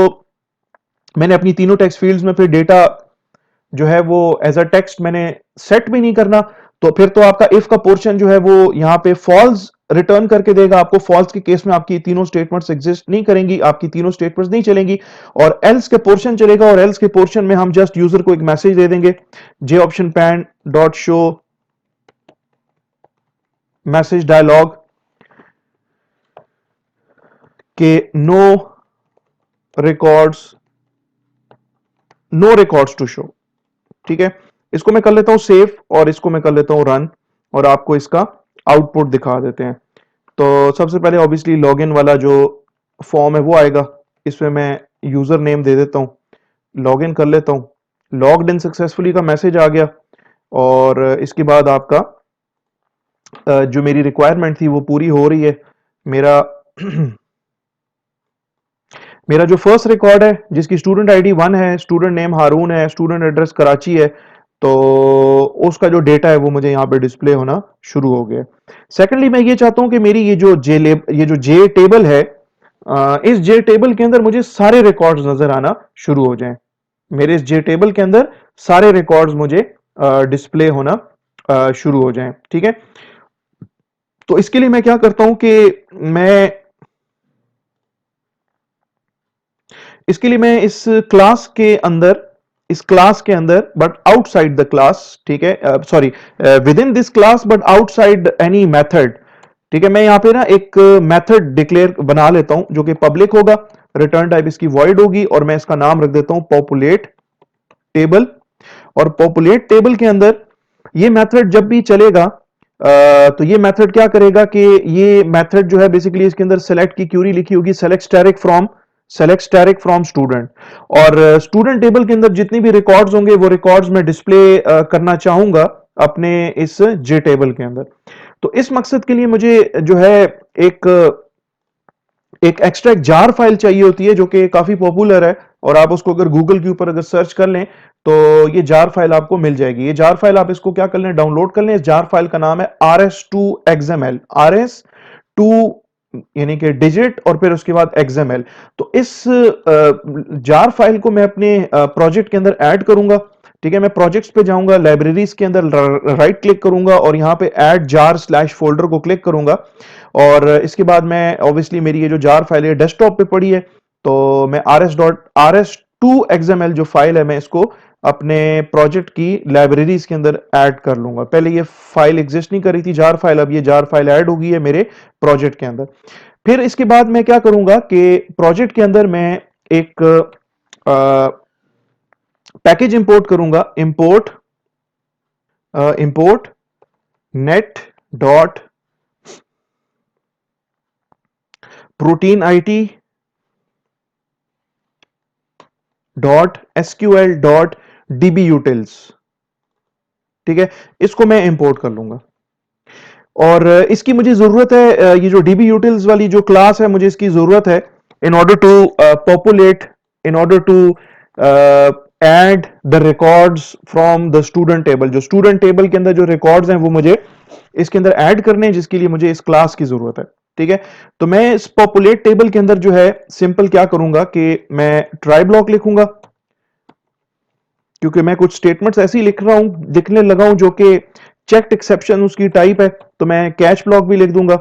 मैंने अपनी तीनों टेक्स्ट फील्ड्स में फिर डेटा जो है वो एज अ टेक्स्ट मैंने सेट भी नहीं करना, तो फिर तो आपका इफ का पोर्शन जो है वो यहाँ पे फॉल्स रिटर्न करके देगा आपको। फॉल्स के केस में आपकी तीनों स्टेटमेंट्स एग्जिस्ट नहीं करेंगी, आपकी तीनों स्टेटमेंट्स नहीं चलेंगी, और एल्स के पोर्शन चलेगा। और एल्स के पोर्शन में हम जस्ट यूजर को एक मैसेज दे देंगे, J option pane dot show message dialog के नो रिकॉर्ड्स टू शो। ठीक है, इसको मैं कर लेता हूं सेव, और इसको मैं कर लेता हूं रन, और आपको इसका आउटपुट दिखा देते हैं। तो सबसे पहले ऑब्वियसली लॉगिन वाला जो फॉर्म है वो आएगा, इसमें मैं यूजर नेम दे देता हूं, लॉगिन कर लेता हूं। लॉग्ड इन सक्सेसफुली का मैसेज आ गया, और इसके बाद आपका जो मेरी रिक्वायरमेंट थी वो पूरी हो रही है। मेरा मेरा जो फर्स्ट रिकॉर्ड है जिसकी स्टूडेंट आईडी 1 है, स्टूडेंट नेम हारून है, स्टूडेंट एड्रेस कराची है, तो उसका जो डेटा है वो मुझे यहाँ पे डिस्प्ले होना शुरू हो गया। सेकेंडली मैं ये चाहता हूं कि मेरी ये जो जे टेबल है, इस जे टेबल के अंदर मुझे सारे रिकॉर्ड्स नजर आना शुरू हो जाएं। मेरे इस जे टेबल के अंदर सारे रिकॉर्ड्स मुझे डिस्प्ले होना शुरू हो जाएं। ठीक है, तो इसके लिए मैं क्या करता हूं कि मैं इसके लिए मैं इस क्लास के अंदर बट आउटसाइड द क्लास, ठीक है, sorry, with in this class but outside any method, ठीक है, मैं यहां पे ना एक मेथड डिक्लेयर बना लेता हूं जो कि पब्लिक होगा, रिटर्न टाइप इसकी वॉइड होगी, और मैं इसका नाम रख देता हूं पॉपुलेट टेबल। और पॉपुलेट टेबल के अंदर ये मेथड जब भी चलेगा, तो ये मेथड क्या करेगा कि ये मेथड जो है बेसिकली इसके अंदर सेलेक्ट की क्यूरी लिखी होगी, सेलेक्ट स्टैटिक फ्रॉम स्टूडेंट, और स्टूडेंट टेबल के अंदर जितनी भी रिकॉर्ड्स होंगे वो रिकॉर्ड्स मैं डिस्प्ले करना चाहूंगा अपने इस जे टेबल के अंदर। तो इस मकसद के लिए मुझे जो है एक एक एक्स्ट्रा एक जार फाइल चाहिए होती है जो कि काफी पॉपुलर है, और आप उसको अगर गूगल के ऊपर अगर सर्च कर लें तो ये जार फाइल आपको मिल जाएगी। ये जार फाइल आप इसको क्या कर लें, डाउनलोड कर लें। इस जार फाइल का नाम है RS2XML, RS2 यानी कि डिजिट और फिर उसके बाद XML। तो इस जार फाइल को मैं अपने प्रोजेक्ट के अंदर ऐड करूंगा। ठीक है, मैं प्रोजेक्ट्स पे जाऊंगा, लाइब्रेरीज के अंदर राइट क्लिक करूंगा और यहां पे ऐड जार स्लैश फोल्डर को क्लिक करूंगा, और इसके बाद मैं ऑब्वियसली मेरी ये जो जार फाइल है डेस्कटॉप पे पड़ी है, तो मैं RS2XML जो फाइल है मैं इसको अपने प्रोजेक्ट की लाइब्रेरीज के अंदर ऐड कर लूंगा। पहले ये फाइल एग्जिस्ट नहीं कर रही थी जार फाइल, अब ये जार फाइल ऐड हो गई है मेरे प्रोजेक्ट के अंदर। फिर इसके बाद मैं क्या करूंगा कि प्रोजेक्ट के अंदर मैं एक पैकेज इंपोर्ट करूंगा, import net dot protein IT dot SQL dot dB utils. ठीक है, इसको मैं इंपोर्ट कर लूंगा, और इसकी मुझे जरूरत है, ये जो डीबी यूटिल्स वाली जो क्लास है मुझे इसकी जरूरत है in order to populate, in order to add the records from the student table. जो स्टूडेंट टेबल के अंदर जो रिकॉर्ड्स हैं वो मुझे इसके अंदर ऐड करने हैं, जिसके लिए मुझे इस क्लास की जरूरत है। ठीक है, तो मैं इस पॉपुलेट टेबल के अंदर जो है सिंपल क्या करूंगा कि मैं ट्राई ब्लॉक लिखूंगा, क्योंकि मैं कुछ स्टेटमेंट्स ऐसी लिख रहा हूं, लिखने लगा हूं जो कि चेक्ड एक्सेप्शन उसकी टाइप है, तो मैं कैच ब्लॉक भी लिख दूंगा।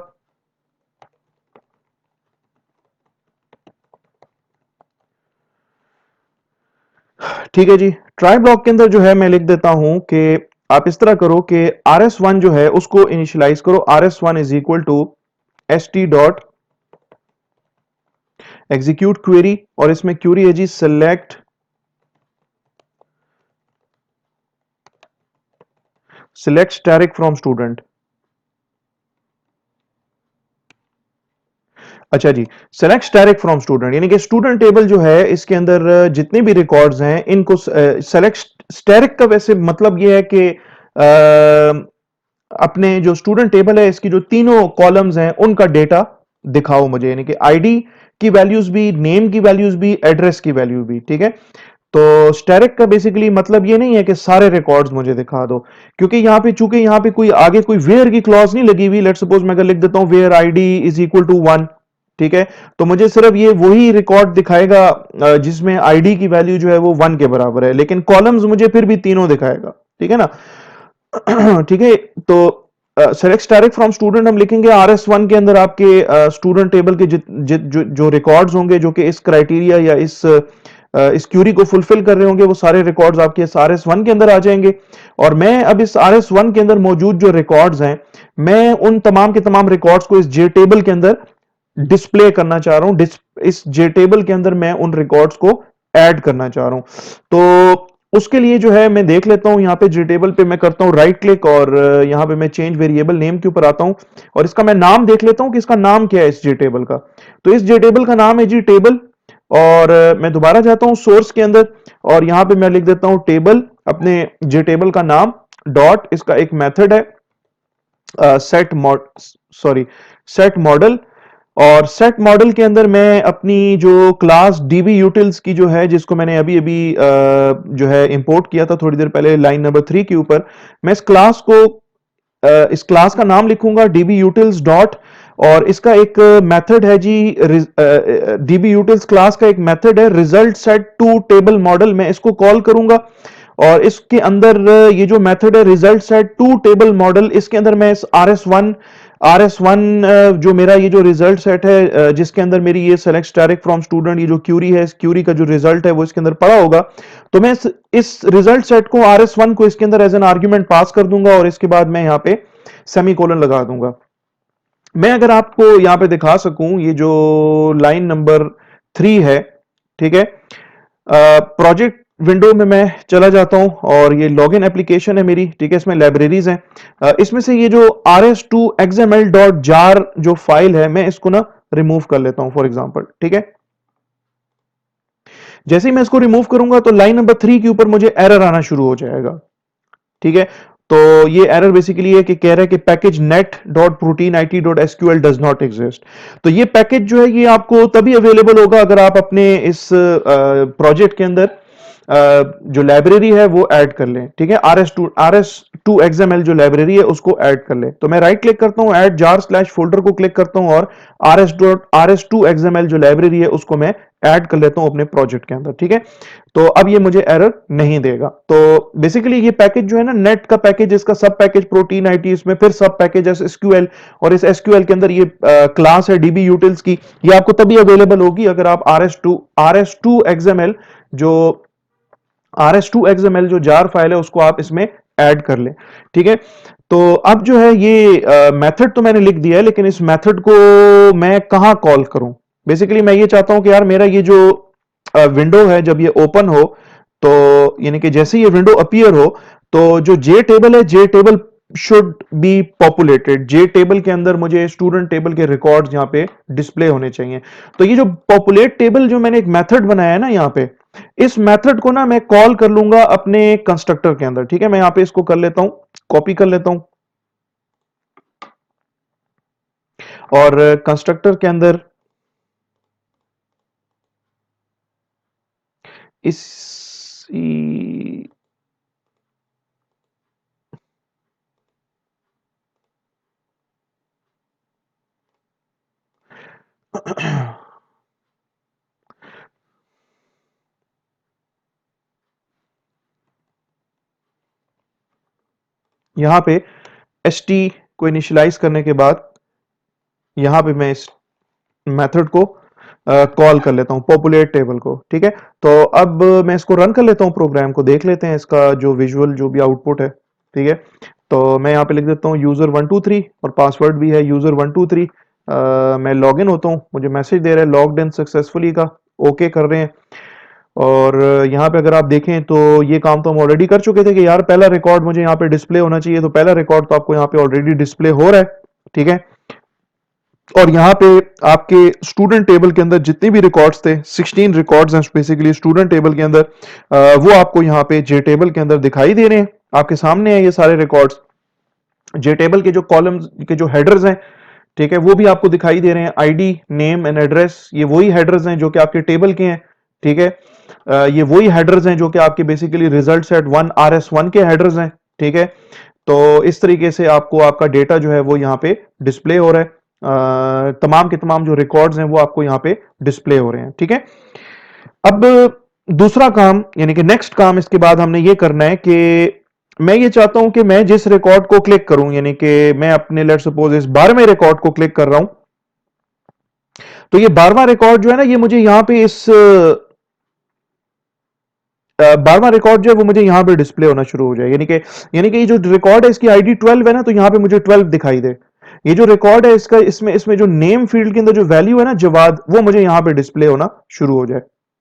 ठीक है जी, ट्राई ब्लॉक के अंदर जो है मैं लिख देता हूं कि आप इस तरह करो कि RS1 जो है उसको इनिशियलाइज करो, RS1 is equal to ST dot execute query, और इसमें क्वेरी है जी सेलेक्ट स्टैटिक फ्रॉम स्टूडेंट। अच्छा जी, सेलेक्ट स्टैटिक फ्रॉम स्टूडेंट यानी कि स्टूडेंट टेबल जो है इसके अंदर जितने भी रिकॉर्ड्स हैं इनको सेलेक्ट स्टैटिक का वैसे मतलब ये है कि अपने जो स्टूडेंट टेबल है इसकी जो तीनों कॉलम्स हैं उनका डेटा दिखाओ मुझे, यानी कि आईडी की वैल्यूज भी, नेम की वैल्यूज भी, एड्रेस की वैल्यू भी। ठीक है, तो स्टैटिक का बेसिकली मतलब ये नहीं है कि सारे रिकॉर्ड्स मुझे दिखा दो, क्योंकि यहाँ पे चूंकि यहाँ पे कोई आगे कोई वेयर की क्लॉज नहीं लगी हुई। लेट सपोज मैं अगर लिख देता हूं where ID is equal to 1, ठीक है, तो मुझे सिर्फ ये वही रिकॉर्ड दिखाएगा जिसमें आईडी की वैल्यू जो है वो 1 के बराबर है, लेकिन कॉलम्स मुझे फिर भी तीनों दिखाएगा। ठीक है ना ठीक है, तो सेलेक्ट डायरेक्ट फ्रॉम स्टूडेंट हम लिखेंगे RS1 के अंदर आपके स्टूडेंट टेबल के जो रिकॉर्ड्स होंगे जो कि इस क्राइटेरिया या इस क्यूरी को फुलफिल कर रहे होंगे, वो सारे रिकॉर्ड्स आपके इस RS1 के अंदर आ जाएंगे। और मैं अब इस RS1 के अंदर मौजूद जो रिकॉर्ड्स हैं, मैं उन तमाम के तमाम रिकॉर्ड्स को इस जे टेबल के अंदर डिस्प्ले करना चाह रहा हूं। इस जे टेबल के अंदर मैं उन रिकॉर्ड्स को ऐड करना चाह रहा हूं। तो उसके लिए जो है मैं देख लेता हूं, यहाँ पे जे टेबल पे मैं करता हूं राइट क्लिक और यहाँ पे मैं चेंज वेरिएबल नेम के ऊपर आता हूं और इसका मैं नाम देख लेता हूं कि इसका नाम क्या है इस जे टेबल का। तो इस जे टेबल का नाम है जी टेबल। और मैं दोबारा जाता हूं सोर्स के अंदर और यहां पे मैं लिख देता हूं टेबल, अपने जे टेबल का नाम डॉट, इसका एक मेथड है सेट मॉडल। और सेट मॉडल के अंदर मैं अपनी जो क्लास डीबी यूटिल्स की जो है, जिसको मैंने अभी अभी जो है इंपोर्ट किया था थोड़ी देर पहले लाइन नंबर 3 के ऊपर, मैं इस क्लास का नाम लिखूंगा डीबी यूटिल्स डॉट। और इसका एक मेथड है जी, डीबी यूटिल्स क्लास का एक मेथड है result set to table model, मैं इसको कॉल करूंगा। और इसके अंदर ये जो मेथड है result set to table model, इसके अंदर मैं इस RS1 जो मेरा ये जो रिजल्ट सेट है जिसके अंदर मेरी ये सेलेक्ट डायरेक्ट फ्रॉम स्टूडेंट, ये जो क्यूरी है, इस क्यूरी का जो रिजल्ट है वो इसके अंदर पड़ा होगा। तो मैं इस रिजल्ट सेट को RS1 को इसके अंदर एज एन आर्ग्यूमेंट पास कर दूंगा और इसके बाद मैं यहाँ पे सेमीकोलन लगा दूंगा। मैं अगर आपको यहां पे दिखा सकूं, ये जो लाइन नंबर 3 है, ठीक है, प्रोजेक्ट विंडो में मैं चला जाता हूं और ये लॉगिन एप्लीकेशन है मेरी, ठीक है, इसमें लाइब्रेरीज हैं। इसमें से ये जो rs2xml.jar जो फाइल है, मैं इसको ना रिमूव कर लेता हूं फॉर एग्जांपल, ठीक है। जैसे ही मैं इसको रिमूव करूंगा तो लाइन नंबर 3 के ऊपर मुझे एरर आना शुरू हो जाएगा, ठीक है। तो ये एरर बेसिकली है कि कह रहा है कि package net dot protein IT dot SQL does not exist. तो ये पैकेज जो है ये आपको तभी अवेलेबल होगा अगर आप अपने इस प्रोजेक्ट के अंदर जो लाइब्रेरी है वो ऐड कर लें, ठीक है। RS2 XML जो लाइब्रेरी है उसको ऐड कर लें। तो मैं राइट क्लिक करता हूं, ऐड जार स्लैश फोल्डर को क्लिक करता हूं और RS2 XML जो लाइब्रेरी है उसको मैं ऐड कर लेता हूं अपने प्रोजेक्ट के अंदर, ठीक है। तो अब ये मुझे एरर नहीं देगा। तो बेसिकली ये पैकेज जो है ना, नेट का पैकेज, इसका सब पैकेज प्रोटीन IT, इसमें फिर सब पैकेज SQL, और इस SQL के अंदर ये क्लास है DB utils की, ये आपको तभी अवेलेबल होगी अगर आप RS2 XML जो RS2 XML जो जार फाइल है उसको आप इसमें ऐड कर लें, ठीक है। तो अब जो है ये मेथड तो मैंने लिख दिया है, लेकिन इस मेथड को मैं कहां कॉल करूं? बेसिकली मैं ये चाहता हूं कि यार मेरा ये जो विंडो है जब ये ओपन हो, तो यानी कि जैसे ये विंडो अपीयर हो तो जो जे टेबल है, J table should be populated. J table के अंदर मुझे स्टूडेंट टेबल के रिकॉर्ड्स यहाँ पे डिस्प्ले होने चाहिए। तो ये जो पॉपुलेट टेबल जो मैंने एक मेथड बनाया है ना यहाँ पे, इस मेथड को ना मैं कॉल कर लूंगा अपने कंस्ट्रक्टर के अंदर, ठीक है। मैं यहाँ पे इसको कर लेता हूं, कॉपी कर लेता हूं और कंस्ट्रक्टर के अंदर इस यहां पे st को इनिशियलाइज करने के बाद यहां पे मैं इस मेथड को कॉल कर लेता हूं, पॉपुलेट टेबल को, ठीक है। तो अब मैं इसको रन कर लेता हूं, प्रोग्राम को देख लेते हैं इसका जो विजुअल जो भी आउटपुट है, ठीक है। तो मैं यहाँ पे लिख देता हूँ यूजर 123 और पासवर्ड भी है यूजर 123। मैं लॉगिन होता हूँ, मुझे मैसेज दे रहा है लॉग्ड इन सक्सेसफुली का, ओके कर रहे हैं। और यहाँ पे अगर आप देखें तो ये काम तो हम ऑलरेडी कर चुके थे कि यार पहला रिकॉर्ड मुझे यहाँ पे डिस्प्ले होना चाहिए, तो पहला रिकॉर्ड तो आपको यहाँ पे ऑलरेडी डिस्प्ले हो रहा है, ठीक है। और यहाँ पे आपके स्टूडेंट टेबल के अंदर जितने भी रिकॉर्ड्स थे, 16 रिकॉर्ड्स हैं बेसिकली स्टूडेंट टेबल के अंदर, वो आपको यहाँ पे जे टेबल के अंदर दिखाई दे रहे हैं, आपके सामने है ये सारे रिकॉर्ड्स। जे टेबल के जो कॉलम्स के जो हेडर्स हैं, ठीक है, वो भी आपको दिखाई दे रहे हैं। आईडी, नेम एंड एड्रेस, ये वही हेडर्स हैं जो कि आपके टेबल के हैं, ठीक है। ये वही हेडर्स हैं जो कि आपके बेसिकली रिजल्ट सेट 1 RS1 के हेडर्स हैं, ठीक है। तो इस तरीके से आपको आपका डेटा जो है वो यहाँ पे डिस्प्ले हो रहा है। तमाम के तमाम जो रिकॉर्ड्स हैं वो आपको यहाँ पे डिस्प्ले हो रहे हैं, ठीक है। अब दूसरा काम यानी कि नेक्स्ट काम इसके बाद हमने ये करना है कि मैं ये चाहता हूं कि मैं जिस रिकॉर्ड को क्लिक करूं, यानी कि मैं अपने लेट्स सपोज इस 12वें रिकॉर्ड को क्लिक कर रहा हूं, तो ये 12वां रिकॉर्ड जो है ना, ये मुझे यहां पे इस 12वां रिकॉर्ड जो है वो मुझे यहां पे डिस्प्ले होना शुरू हो जाए, यानी कि ये जो रिकॉर्ड है इसकी आईडी 12 है ना, तो यहां पे मुझे 12 दिखाई दे। ये जो रिकॉर्ड है इसका, इसमें इसमें जो नेम फील्ड के अंदर जो वैल्यू है ना जवाद, वो मुझे यहां पे डिस्प्ले होना शुरू हो जाए।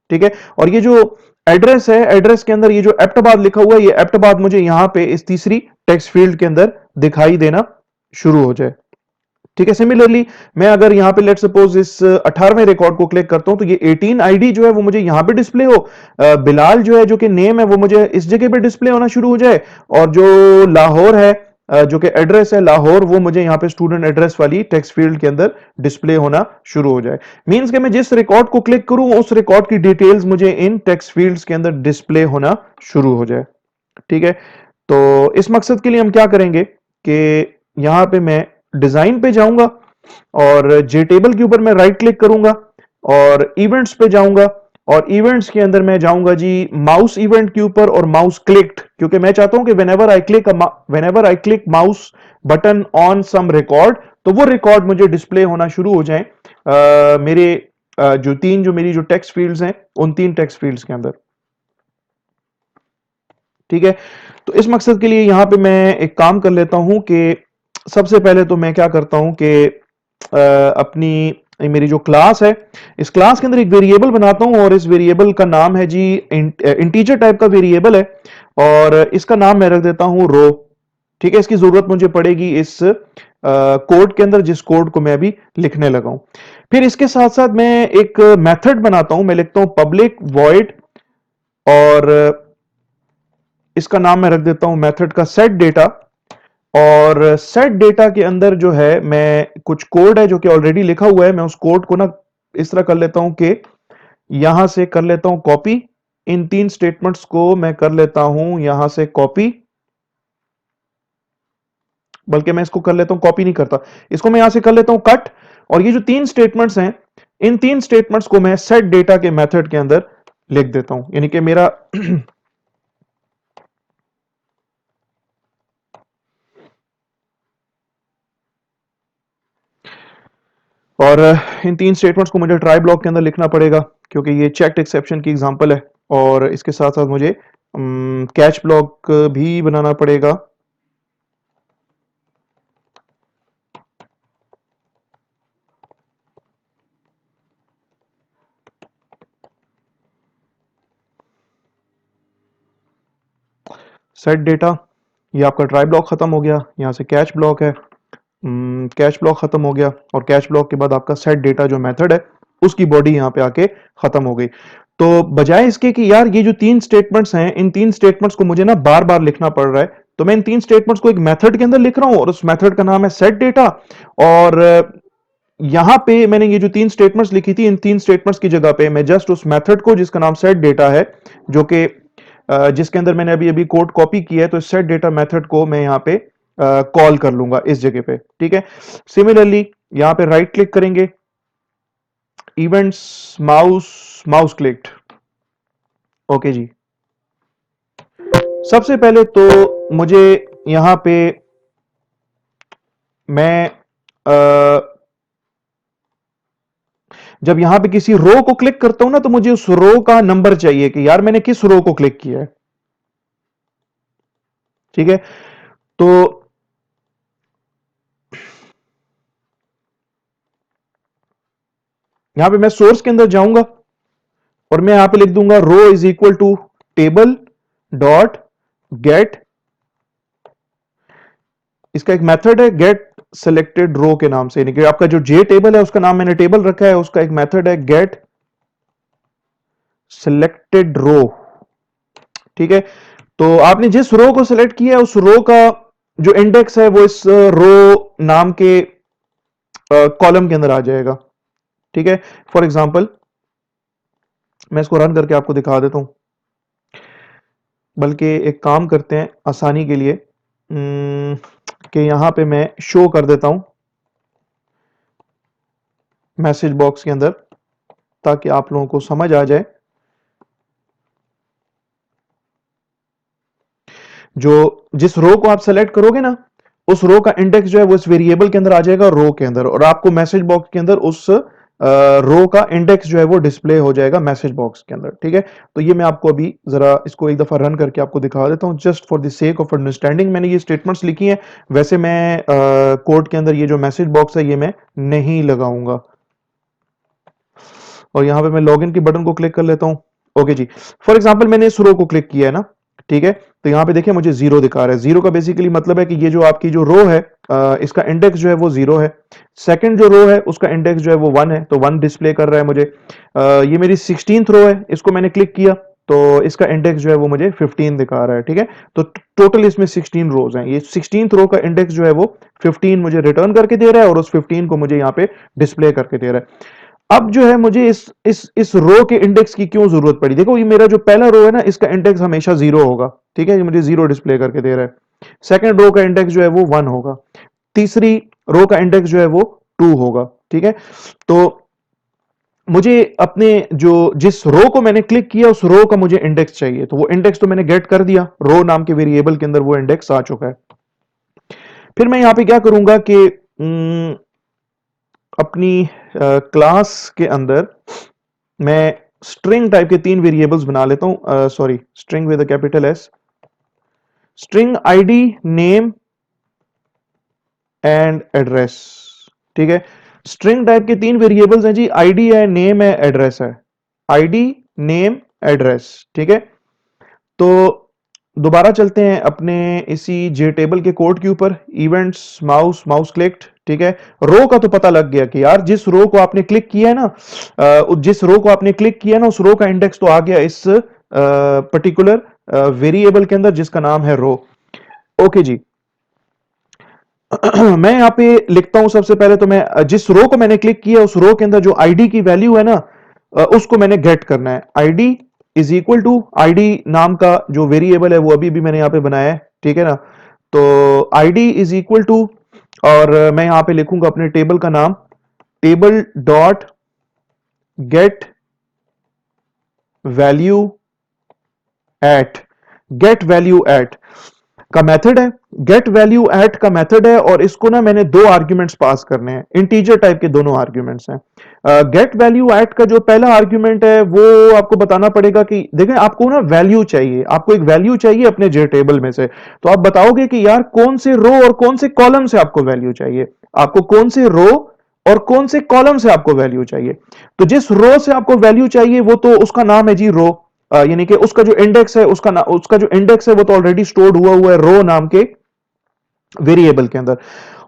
ठीक है, और ये जो एड्रेस है, एड्रेस के अंदर ये जो एप्टाबाद लिखा हुआ है, ये एप्टाबाद मुझे यहां पे इस तीसरी टेक्स्ट फील्ड के अंदर दिखाई देना शुरू हो जाए। ठीक है, सिमिलरली मैं अगर यहां पे लेट सपोज इस 18वें रिकॉर्ड को क्लिक करता हूं, तो ये 18 आईडी जो है वो मुझे यहां पे डिस्प्ले हो, बिलाल जो है जो कि नेम है वो मुझे इस जगह पे डिस्प्ले होना शुरू हो जाए, और जो लाहौर है जो कि एड्रेस है लाहौर, वो मुझे यहां पे स्टूडेंट एड्रेस वाली टेक्स्ट फील्ड के अंदर डिस्प्ले होना शुरू हो जाए। मींस कि मैं जिस रिकॉर्ड को क्लिक करूं उस रिकॉर्ड की डिटेल्स मुझे इन टेक्स्ट फील्ड्स के अंदर डिस्प्ले होना शुरू हो जाए। ठीक है, तो इस मकसद के लिए हम क्या करेंगे कि यहां पे मैं डिजाइन पे जाऊंगा और जे टेबल के ऊपर मैं राइट क्लिक करूंगा और इवेंट्स पे जाऊंगा, और इवेंट्स के अंदर मैं जाऊंगा जी माउस इवेंट के ऊपर और माउस क्लिक्ड, क्योंकि मैं चाहता हूं कि whenever I click mouse button on some record, तो वो रिकॉर्ड मुझे डिस्प्ले होना शुरू हो जाए मेरे जो मेरी जो टेक्स्ट फील्ड्स हैं उन 3 टेक्स्ट फील्ड्स के अंदर। ठीक है, तो इस मकसद के लिए यहां पे मैं एक काम कर लेता हूं कि सबसे पहले तो मैं क्या करता हूं कि अपनी मेरी जो क्लास है, इस क्लास के अंदर एक वेरिएबल बनाता हूं, और इस वेरिएबल का नाम है जी इंटीजर टाइप का वेरिएबल है, और इसका नाम मैं रख देता हूं रो। ठीक है, इसकी जरूरत मुझे पड़ेगी इस कोड के अंदर, जिस कोड को मैं अभी लिखने लगा हूं। फिर इसके साथ साथ मैं एक मेथड बनाता हूं, मैं लिखता हूं पब्लिक वॉइड, और इसका नाम मैं रख देता हूं मेथड का सेट डेटा, और सेट डेटा के अंदर जो है मैं कुछ कोड है जो कि ऑलरेडी लिखा हुआ है, मैं उस कोड को ना इस तरह कर लेता हूं कि यहां से कर लेता हूं कॉपी, इन 3 स्टेटमेंट्स को मैं कर लेता हूं यहां से कॉपी, बल्कि मैं इसको कर लेता हूं, कॉपी नहीं करता, इसको मैं यहां से कर लेता हूं कट, और ये जो 3 स्टेटमेंट्स हैं, इन 3 स्टेटमेंट्स को मैं सेट डेटा के मेथड के अंदर लिख देता हूं, यानी कि मेरा और इन 3 स्टेटमेंट्स को मुझे ट्राई ब्लॉक के अंदर लिखना पड़ेगा, क्योंकि ये चेक्ड एक्सेप्शन की एग्जांपल है, और इसके साथ साथ मुझे कैच ब्लॉक भी बनाना पड़ेगा। सेट डेटा, ये आपका ट्राई ब्लॉक खत्म हो गया, यहाँ से कैच ब्लॉक है, कैच ब्लॉक खत्म हो गया, और कैच ब्लॉक के बाद आपका सेट डेटा जो मेथड है उसकी बॉडी यहाँ पे आके खत्म हो गई। तो बजाय इसके कि यार ये जो 3 स्टेटमेंट्स हैं, इन 3 स्टेटमेंट्स को मुझे ना बार बार लिखना पड़ रहा है, तो मैं इन 3 स्टेटमेंट्स को एक मेथड के अंदर लिख रहा हूं, और उस मेथड का नाम है सेट डेटा, और यहां पे मैंने ये जो 3 स्टेटमेंट्स लिखी थी, इन 3 स्टेटमेंट्स की जगह पे मैं जस्ट उस मेथड को जिसका नाम सेट डेटा है, जो कि जिसके अंदर मैंने अभी अभी कोड कॉपी किया है, तो इस सेट डेटा मेथड को मैं यहां पे कॉल कर लूंगा इस जगह पे। ठीक है, सिमिलरली यहां पे राइट क्लिक करेंगे, events, mouse, mouse clicked, okay जी। सबसे पहले तो मुझे यहां पे मैं जब यहां पे किसी रो को क्लिक करता हूं ना, तो मुझे उस रो का नंबर चाहिए कि यार मैंने किस रो को क्लिक किया है। ठीक है, तो यहां पे मैं सोर्स के अंदर जाऊंगा, और मैं यहां पे लिख दूंगा row is equal to table dot get, इसका एक मेथड है गेट सेलेक्टेड रो के नाम से, यानी कि आपका जो जे टेबल है उसका नाम मैंने टेबल रखा है, उसका एक मेथड है गेट सेलेक्टेड रो। ठीक है, तो आपने जिस रो को सिलेक्ट किया है उस रो का जो इंडेक्स है वो इस रो नाम के कॉलम के अंदर आ जाएगा। ठीक है, फॉर एग्जांपल मैं इसको रन करके आपको दिखा देता हूं, बल्कि एक काम करते हैं आसानी के लिए, कि यहां पे मैं शो कर देता हूं मैसेज बॉक्स के अंदर, ताकि आप लोगों को समझ आ जाए। जो जिस रो को आप सेलेक्ट करोगे ना, उस रो का इंडेक्स जो है वो इस वेरिएबल के अंदर आ जाएगा, रो के अंदर, और आपको मैसेज बॉक्स के अंदर उस रो का इंडेक्स जो है वो डिस्प्ले हो जाएगा मैसेज बॉक्स के अंदर। ठीक है, तो ये मैं आपको अभी जरा इसको एक दफा रन करके आपको दिखा देता हूं, just for the sake of understanding. मैंने ये स्टेटमेंट्स लिखी हैं, वैसे मैं कोड के अंदर ये जो मैसेज बॉक्स है ये मैं नहीं लगाऊंगा। और यहां पे मैं लॉगिन के बटन को क्लिक कर लेता हूं। ओके जी, फॉर एग्जांपल मैंने इस रो को क्लिक किया है ना, ठीक है, तो यहां पे देखिए मुझे जीरो दिखा रहा है। जीरो का बेसिकली मतलब है कि ये जो आपकी जो रो है, इसका इंडेक्स जो है वो जीरो है। सेकंड जो रो है उसका इंडेक्स जो है वो वन है, तो वन डिस्प्ले कर रहा है मुझे। ये मेरी 16th रो है, इसको मैंने क्लिक किया तो इसका इंडेक्स जो है वो मुझे 15 दिखा रहा है। ठीक है, तो टोटल इसमें 16 रोज हैं। ये 16th रो का इंडेक्स जो है वो 15 मुझे रिटर्न करके दे रहा है, और उस 15 को मुझे यहाँ पे डिस्प्ले करके दे रहा है। अब जो है मुझे इस रो के इंडेक्स की क्यों जरूरत पड़ी? देखो, ये मेरा जो पहला रो है ना, इसका इंडेक्स हमेशा जीरो होगा। ठीक है, ये मुझे जीरो डिस्प्ले करके दे रहा है। सेकंड रो का इंडेक्स जो है वो वन होगा। तीसरी रो का इंडेक्स जो है वो टू होगा। ठीक है, तो मुझे अपने जो जिस रो को मैंने क्लिक किया उस रो का मुझे इंडेक्स चाहिए, तो वो इंडेक्स तो मैंने गेट कर दिया, रो नाम के वेरिएबल के अंदर वो इंडेक्स आ चुका है। फिर मैं यहां पे क्या करूंगा कि अपनी क्लास के अंदर मैं स्ट्रिंग टाइप के तीन वेरिएबल्स बना लेता हूं। Sorry, string with capital S, string ID, name and address. ठीक है, स्ट्रिंग टाइप के तीन वेरिएबल्स हैं जी, आईडी है, नेम है, एड्रेस है। ID, name, address. ठीक है, तो दोबारा चलते हैं अपने इसी जे टेबल के कोड के ऊपर, इवेंट्स माउस माउस क्लिक्ड। ठीक है, रो का तो पता लग गया कि यार जिस रो को आपने क्लिक किया है ना, जिस रो को आपने क्लिक किया ना, उस रो का इंडेक्स तो आ गया इस पर्टिकुलर वेरिएबल के अंदर जिसका नाम है रो। ओके जी, मैं यहां पे लिखता हूं सबसे पहले, तो मैं जिस रो को मैंने क्लिक किया उस रो के अंदर जो आईडी की वैल्यू है ना, उसको मैंने गेट करना है। ID is equal to, ID नाम का जो वेरिएबल है वो अभी भी मैंने यहां पे बनाया है। ठीक है ना, तो आईडी इज इक्वल टू, और मैं यहां पे लिखूंगा अपने टेबल का नाम, table dot get value at. Get value at का मेथड है, गेट वैल्यू एट का मेथड है, और इसको ना मैंने दो आर्ग्यूमेंट्स पास करने हैं, इंटीजर टाइप के दोनों आर्ग्यूमेंट्स हैं। गेट वैल्यू एट का जो पहला आर्ग्यूमेंट है वो आपको बताना पड़ेगा कि देखें, आपको ना वैल्यू चाहिए, आपको एक वैल्यू चाहिए अपने जे टेबल में से, तो आप बताओगे कि यार कौन से रो और कौन से कॉलम से आपको वैल्यू चाहिए, आपको कौन से रो और कौन से कॉलम से आपको वैल्यू चाहिए। तो जिस रो से आपको वैल्यू चाहिए वो तो उसका नाम है जी रो, यानी कि उसका जो इंडेक्स है, उसका जो इंडेक्स है वो तो ऑलरेडी स्टोर्ड हुआ है रो नाम के वेरिएबल के अंदर।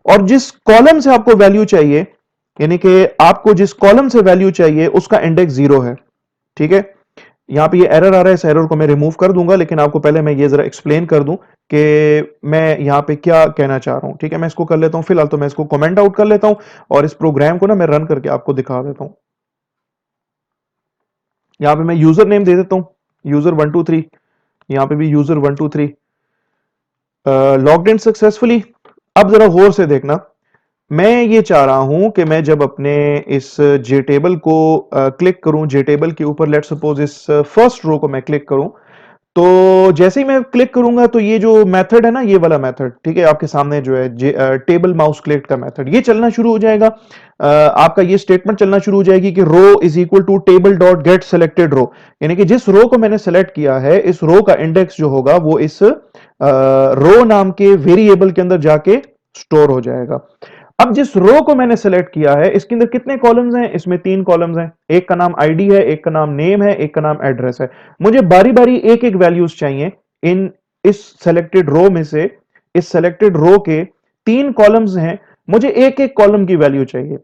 और जिस कॉलम से आपको वैल्यू चाहिए, यानी कि आपको जिस कॉलम से वैल्यू चाहिए उसका इंडेक्स जीरो है। ठीक है, यहां पे ये एरर आ रहा है, इस एरर को मैं रिमूव कर दूंगा, लेकिन आपको पहले मैं ये जरा एक्सप्लेन कर दूं कि मैं यहां पे क्या कहना चाह रहा हूं। ठीक है, मैं इसको कर लेता हूं, फिलहाल तो मैं इसको कमेंट आउट कर लेता हूं, और इस प्रोग्राम को ना मैं रन करके आपको दिखा देता हूं। यहां पे मैं यूजर नेम दे देता हूं, यूजर 123, यहां पे भी यूजर 123, लॉग्ड इन सक्सेसफुली। अब जरा गौर से देखना, मैं ये चाह रहा हूं कि मैं जब अपने इस जे टेबल को क्लिक करूं, जे टेबल के ऊपर लेट्स सपोज इस फर्स्ट रो को मैं क्लिक करूं, तो जैसे ही मैं क्लिक करूंगा तो ये जो मेथड है ना, ये वाला मेथड, ठीक है, आपके सामने जो है टेबल माउस क्लिक का मेथड, ये चलना शुरू हो जाएगा। आपका ये स्टेटमेंट चलना शुरू हो जाएगी कि row is equal to table dot get selected row, यानी कि जिस रो को मैंने सेलेक्ट किया है इस रो का इंडेक्स जो होगा वो इस रो नाम के वेरिएबल के अंदर जाके स्टोर हो जाएगा। अब जिस रो को मैंने सेलेक्ट किया है इसके अंदर कितने कॉलम्स हैं? इसमें तीन कॉलम्स हैं, एक का नाम आईडी है, एक का नाम नेम है, एक का नाम एड्रेस है। मुझे बारी बारी एक एक वैल्यूज चाहिए इन इस सेलेक्टेड रो में से। इस सेलेक्टेड रो के तीन कॉलम्स हैं, मुझे एक एक कॉलम की वैल्यू चाहिए,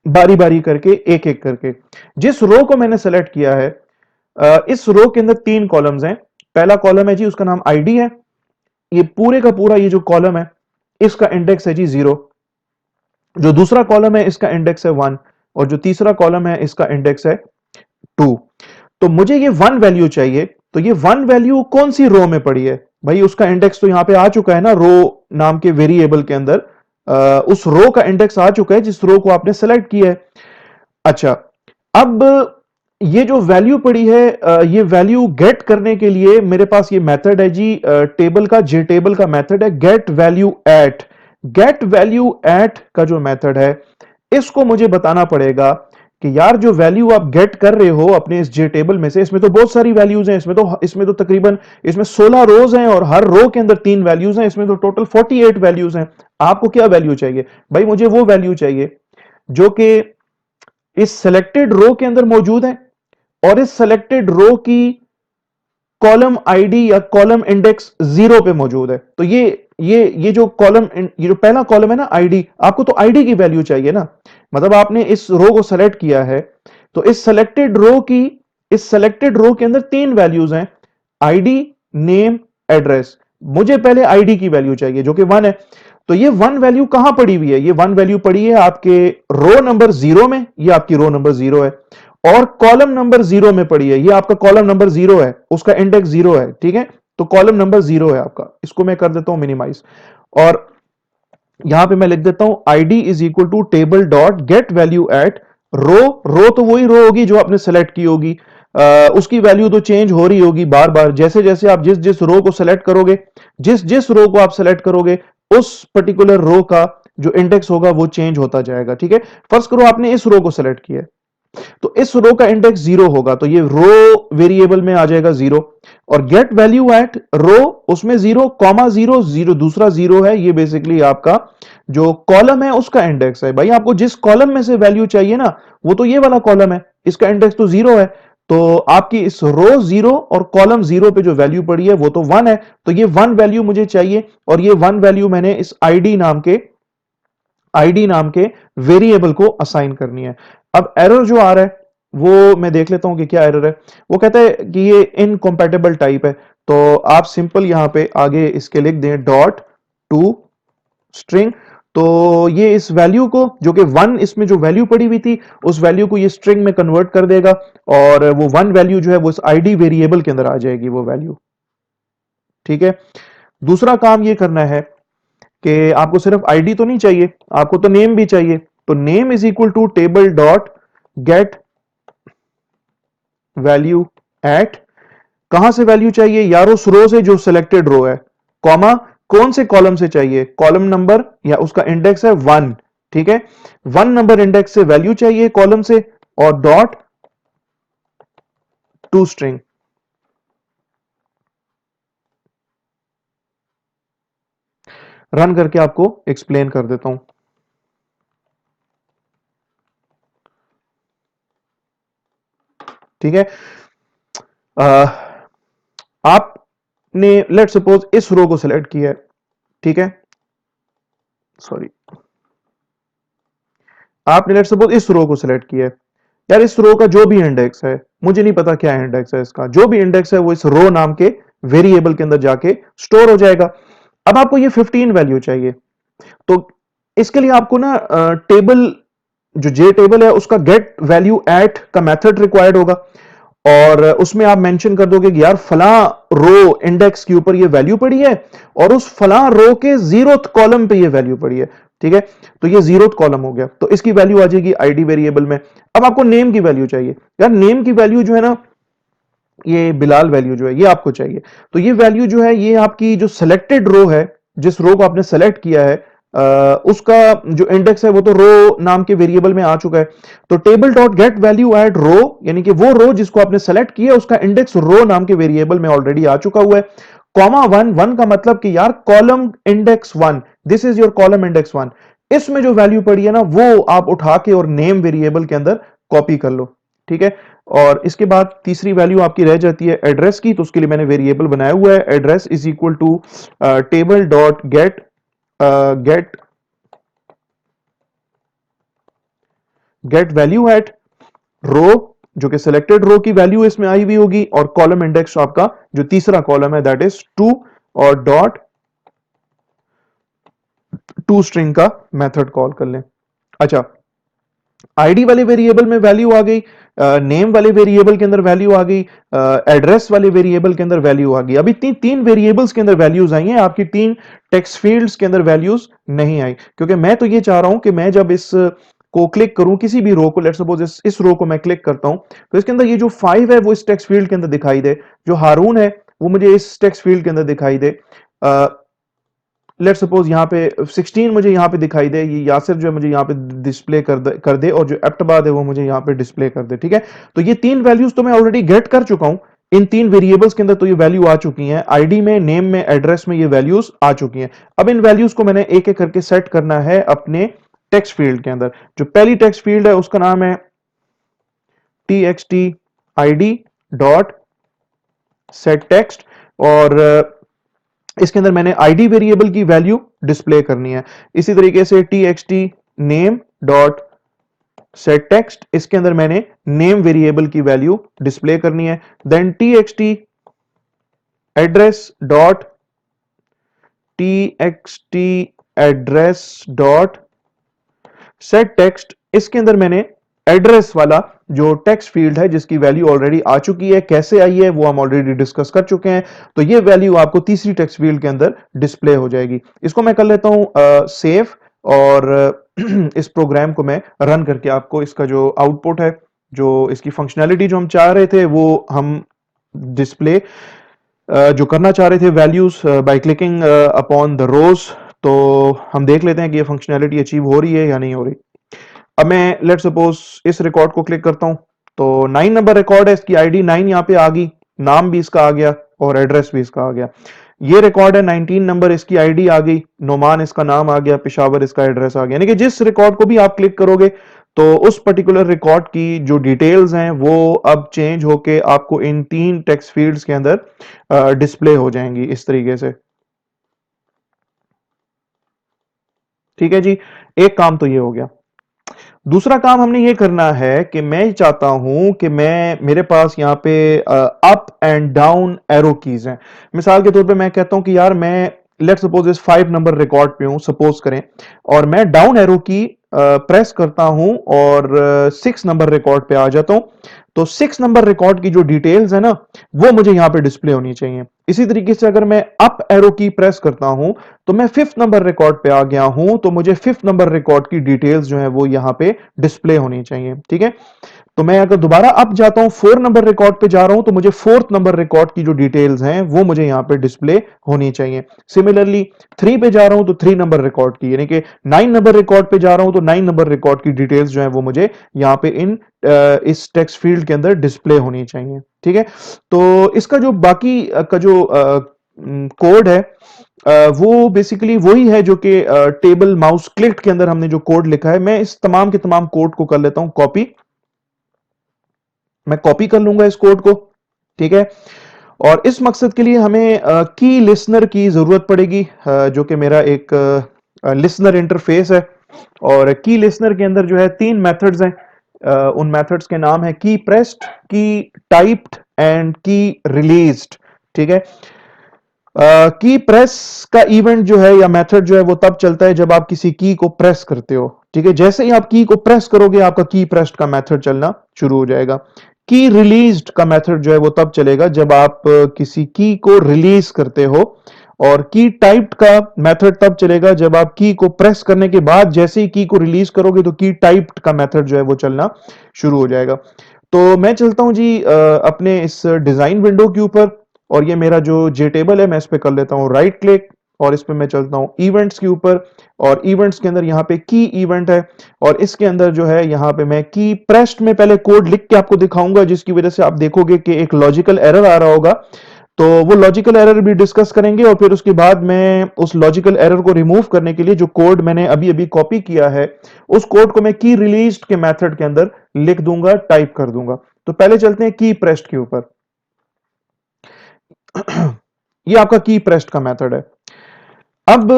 बारी बारी करके एक एक करके। जिस रो को मैंने सेलेक्ट किया है इस रो के अंदर तीन कॉलम्स हैं। पहला कॉलम है जी, उसका नाम आईडी है, ये पूरे का पूरा ये जो कॉलम है इसका इंडेक्स है जी जीरो। जो दूसरा कॉलम है इसका इंडेक्स है वन, और जो तीसरा कॉलम है इसका इंडेक्स है टू। तो मुझे ये वन वैल्यू चाहिए, तो ये वन वैल्यू कौन सी रो में पड़ी है? भाई उसका इंडेक्स तो यहां पे आ चुका है ना, रो नाम के वेरिएबल के अंदर उस रो का इंडेक्स आ चुका है जिस रो को आपने सेलेक्ट किया है। अच्छा, अब ये जो वैल्यू पड़ी है, ये वैल्यू गेट करने के लिए मेरे पास ये मेथड है जी, टेबल का, जे टेबल का मेथड है get value at. Get value at का जो मेथड है, इसको मुझे बताना पड़ेगा कि यार जो वैल्यू आप गेट कर रहे हो अपने इस जे टेबल में से, इसमें तो बहुत सारी वैल्यूज हैं, इसमें तो तकरीबन इसमें 16 रोज हैं और हर रो के अंदर 3 वैल्यूज हैं, इसमें तो टोटल 48 वैल्यूज हैं। आपको क्या वैल्यू चाहिए भाई? मुझे वो वैल्यू चाहिए जो कि इस सेलेक्टेड रो के अंदर मौजूद है और इस सेलेक्टेड रो की कॉलम आईडी या कॉलम इंडेक्स 0 पे मौजूद है। तो ये जो कॉलम, ये जो पहला कॉलम है ना आईडी, आपको तो आईडी की वैल्यू चाहिए ना। मतलब आपने इस रो को सेलेक्ट किया है, तो इस सेलेक्टेड रो के अंदर 3 वैल्यूज हैं, आईडी, नेम, एड्रेस। मुझे पहले आईडी की वैल्यू चाहिए जो कि 1 है। तो ये 1 वैल्यू कहां पड़ी हुई है? ये 1 वैल्यू पड़ी है आपके रो नंबर 0 में, ये आपकी रो नंबर 0 है, और कॉलम नंबर 0 में पड़ी है, ये आपका कॉलम नंबर 0 है, उसका इंडेक्स 0 है, ठीक है। तो कॉलम नंबर 0 है आपका, इसको मैं कर देता हूं मिनिमाइज, और यहां पे मैं लिख देता हूं ID is equal to table dot get value at row. Row तो वही रो होगी जो आपने सेलेक्ट की होगी, उसकी वैल्यू तो चेंज हो रही होगी बार बार, जैसे जैसे आप जिस जिस रो को सेलेक्ट करोगे, जिस जिस रो को आप सेलेक्ट करोगे, उस पर्टिकुलर रो का जो इंडेक्स होगा वो चेंज होता जाएगा, ठीक है। फर्स्ट करो आपने इस रो को सेलेक्ट किया, तो इस रो का इंडेक्स 0 होगा, तो ये रो वेरिएबल में आ जाएगा 0, और गेट वैल्यू एट रो, उसमें 0 कॉमा 0 0 दूसरा 0 है, ये बेसिकली आपका जो कॉलम है उसका इंडेक्स है। भाई आपको जिस कॉलम में से वैल्यू चाहिए ना, वो तो ये वाला कॉलम है, इसका इंडेक्स तो 0 है, तो आपकी इस रो 0 और कॉलम 0 पे जो वैल्यू पड़ी है वो तो 1 है, तो ये 1 वैल्यू मुझे चाहिए, और ये 1 वैल्यू मैंने इस आईडी नाम के वेरिएबल को असाइन करनी है। अब एरर जो आ रहा है वो मैं देख लेता हूं कि क्या एरर है। वो कहता है कि ये इनकम्पैटिबल टाइप है, तो आप सिंपल यहां पे आगे इसके लिख दें डॉट टू स्ट्रिंग। तो ये इस वैल्यू को, जो कि 1 इसमें जो वैल्यू पड़ी हुई थी, उस वैल्यू को ये स्ट्रिंग में कन्वर्ट कर देगा, और वो 1 वैल्यू जो है वो इस आईडी वेरिएबल के अंदर आ जाएगी वो वैल्यू, ठीक है। दूसरा काम ये करना है कि आपको सिर्फ आईडी तो नहीं चाहिए, आपको तो नेम भी चाहिए। तो name is equal to table dot get value at, कहां से वैल्यू चाहिए यार? उस रो से जो सिलेक्टेड रो है, कॉमा कौन से कॉलम से चाहिए? कॉलम नंबर या उसका इंडेक्स है 1, ठीक है। 1 नंबर इंडेक्स से वैल्यू चाहिए कॉलम से, और डॉट टू स्ट्रिंग। रन करके आपको एक्सप्लेन कर देता हूं, ठीक है। आपने लेट सपोज इस रो को सिलेक्ट किया है, ठीक है, सॉरी, आपने लेट सपोज इस रो को सिलेक्ट किया है। यार इस रो का जो भी इंडेक्स है, मुझे नहीं पता क्या इंडेक्स है इसका, जो भी इंडेक्स है वो इस रो नाम के वेरिएबल के अंदर जाके स्टोर हो जाएगा। अब आपको ये 15 वैल्यू चाहिए, तो इसके लिए आपको ना टेबल, जो जे टेबल है उसका गेट वैल्यू एट का मेथड रिक्वायर्ड होगा, और उसमें आप मेंशन कर दोगे कि यार फला रो इंडेक्स के ऊपर ये वैल्यू पड़ी है, और उस फला रो के 0th कॉलम पे ये वैल्यू पड़ी है, ठीक है। तो ये 0th कॉलम हो गया, तो इसकी वैल्यू आ जाएगी आईडी वेरिएबल में। अब आपको नेम की वैल्यू चाहिए, यार नेम की वैल्यू जो है ना, ये बिलाल वैल्यू जो है ये आपको चाहिए। तो ये वैल्यू जो है ये आपकी जो सिलेक्टेड रो है, जिस रो को आपने सेलेक्ट किया है, उसका जो इंडेक्स है वो तो रो नाम के वेरिएबल में आ चुका है। तो table dot get value at row, यानी कि वो रो जिसको आपने सेलेक्ट किया उसका इंडेक्स रो नाम के वेरिएबल में ऑलरेडी आ चुका हुआ है। कॉमा 1, 1 का मतलब कि यार column index 1, this is your column index 1, इसमें जो वैल्यू पड़ी है ना वो आप उठा के और नेम वेरिएबल के अंदर कॉपी कर लो, ठीक है। और इसके बाद तीसरी वैल्यू आपकी रह जाती है एड्रेस की, तो उसके लिए मैंने वेरिएबल बनाया हुआ है address is equal to table dot get get get value at row, जो कि सिलेक्टेड रो की वैल्यू इसमें आई हुई होगी, और कॉलम इंडेक्स आपका जो तीसरा कॉलम है दैट इज 2, और डॉट टू स्ट्रिंग का मेथड कॉल कर लें। अच्छा, आईडी वाले वेरिएबल में वैल्यू आ गई, नेम वाले वेरिएबल के अंदर वैल्यू आ गई, एड्रेस वाले वेरिएबल के अंदर वैल्यू आ गई। अभी तीन वेरिएबल्स के अंदर वैल्यूज आई हैं, आपकी 3 टेक्स्ट फील्ड्स के अंदर वैल्यूज नहीं आई, क्योंकि मैं तो ये चाह रहा हूं कि मैं जब इस को क्लिक करूं, किसी भी रो को, लेट्स सपोज इस रो को मैं क्लिक करता हूं, तो इसके अंदर ये जो 5 है वो इस टेक्स्ट फील्ड के अंदर दिखाई दे, जो हारून है वो मुझे इस टेक्स्ट फील्ड के अंदर दिखाई दे, लेट्स सपोज यहाँ पे 16 मुझे यहाँ पे दिखाई दे, ये यासिर जो है मुझे यहाँ पे डिस्प्ले कर दे और जो एप्टबाद है वो मुझे यहाँ पे डिस्प्ले कर दे। ठीक है, तो ये तीन वैल्यूज तो मैं ऑलरेडी गेट कर चुका हूं, इन तीन वेरिएबल्स के अंदर तो ये वैल्यू आ चुकी हैं, आईडी में, नेम में, एड्रेस में ये वैल्यूज आ चुकी हैं। अब इन वैल्यूज को मैंने एक एक करके सेट करना है अपने टेक्स्ट फील्ड के अंदर। जो पहली टेक्स्ट फील्ड है उसका नाम है txt id dot set text, और इसके अंदर मैंने आईडी वेरिएबल की वैल्यू डिस्प्ले करनी है। इसी तरीके से txt name dot set text, इसके अंदर मैंने नेम वेरिएबल की वैल्यू डिस्प्ले करनी है। Then txt address dot txt address dot set text, इसके अंदर मैंने एड्रेस वाला जो टेक्स्ट फील्ड है जिसकी वैल्यू ऑलरेडी आ चुकी है, कैसे आई है वो हम ऑलरेडी डिस्कस कर चुके हैं, तो ये वैल्यू आपको तीसरी टेक्स्ट फील्ड के अंदर डिस्प्ले हो जाएगी। इसको मैं कर लेता हूं सेव, और इस प्रोग्राम को मैं रन करके आपको इसका जो आउटपुट है, जो इसकी फंक्शनैलिटी जो हम चाह रहे थे वो हम डिस्प्ले जो करना चाह रहे थे values by clicking upon the rows, तो हम देख लेते हैं कि ये फंक्शनैलिटी अचीव हो रही है या नहीं हो रही। अब मैं लेट सपोज इस रिकॉर्ड को क्लिक करता हूं, तो 9 नंबर रिकॉर्ड है, इसकी आईडी 9 यहां पे आ गई, नाम भी इसका आ गया और एड्रेस भी इसका आ गया। ये रिकॉर्ड है 19 नंबर, इसकी आईडी आ गई, नोमान इसका नाम आ गया, पेशावर इसका एड्रेस आ गया। यानी कि जिस रिकॉर्ड को भी आप क्लिक करोगे तो उस पर्टिकुलर रिकॉर्ड की जो डिटेल्स हैं वो अब चेंज होके आपको इन तीन टेक्स्ट फील्ड्स के अंदर डिस्प्ले हो जाएंगी इस तरीके से। ठीक है जी, एक काम तो ये हो गया। दूसरा काम हमने ये करना है कि मैं चाहता हूं कि मेरे पास यहाँ पे up and down arrow keys हैं। मिसाल के तौर पे मैं कहता हूं कि यार मैं लेट सपोज इस 5 नंबर रिकॉर्ड पे हूं, सपोज करें, और मैं डाउन एरो की प्रेस करता हूं और 6 नंबर रिकॉर्ड पे आ जाता हूं, तो 6 नंबर रिकॉर्ड की जो डिटेल्स है ना वो मुझे यहां पे डिस्प्ले होनी चाहिए। इसी तरीके से अगर मैं अप एरो की प्रेस करता हूं तो मैं 5th नंबर रिकॉर्ड पे आ गया हूं, तो मुझे 5th नंबर रिकॉर्ड की डिटेल्स जो है वो यहां पे डिस्प्ले होनी चाहिए। ठीक है, तो मैं अगर दोबारा अप जाता हूं, 4 नंबर रिकॉर्ड पे जा रहा हूं, तो मुझे 4th नंबर रिकॉर्ड की जो डिटेल्स हैं वो मुझे यहां पे डिस्प्ले होनी चाहिए। सिमिलरली 3 पे जा रहा हूं तो 3 नंबर रिकॉर्ड की, यानी कि 9 नंबर रिकॉर्ड पे जा रहा हूं तो 9 नंबर रिकॉर्ड की डिटेल्स जो है वो मुझे यहां पे इस टेक्स्ट फील्ड के अंदर डिस्प्ले होनी चाहिए। ठीक है, तो इसका जो बाकी का जो कोड है वो बेसिकली वही है जो कि टेबल माउस क्लिक के अंदर हमने जो कोड लिखा है। मैं इस तमाम के तमाम कोड को कर लेता हूं कॉपी, मैं कॉपी कर लूंगा इस कोड को। ठीक है, और इस मकसद के लिए हमें की लिसनर की जरूरत पड़ेगी, जो कि मेरा एक लिसनर इंटरफेस है, और की लिसनर के अंदर जो है 3 मेथड्स हैं। उन मेथड्स के नाम है की प्रेस्ड, की टाइप्ड एंड की रिलीज्ड। ठीक है, की प्रेस का इवेंट जो है या मेथड जो है वो तब चलता है जब आप किसी की को प्रेस करते हो। ठीक है, जैसे ही आप की को प्रेस करोगे आपका की प्रेस्ड का मेथड चलना शुरू हो जाएगा। की रिलीज्ड का मेथड जो है वो तब चलेगा जब आप किसी की को रिलीज करते हो, और की टाइप्ड का मेथड तब चलेगा जब आप की को प्रेस करने के बाद जैसे ही की को रिलीज करोगे तो की टाइप्ड का मेथड जो है वो चलना शुरू हो जाएगा। तो मैं चलता हूं जी अपने इस डिजाइन विंडो के ऊपर, और ये मेरा जो जे टेबल है मैं इस पे कर लेता हूं राइट क्लिक, और इस पे मैं चलता हूं इवेंट्स के ऊपर, और इवेंट्स के अंदर यहाँ पे की इवेंट है, और इसके अंदर जो है यहाँ पे मैं की प्रेस्ड में पहले कोड लिख के आपको दिखाऊंगा, जिसकी वजह से आप देखोगे कि एक लॉजिकल एरर आ रहा होगा, तो वो लॉजिकल एरर भी डिस्कस करेंगे, और फिर उसके बाद मैं उस लॉजिकल एरर को रिमूव करने के लिए जो कोड मैंने अभी अभी कॉपी किया है उस कोड को मैं की रिलीज्ड के मेथड के अंदर लिख दूंगा, टाइप कर दूंगा। तो पहले चलते हैं की प्रेस्ड के ऊपर। ये आपका की प्रेस्ड का मेथड है। अब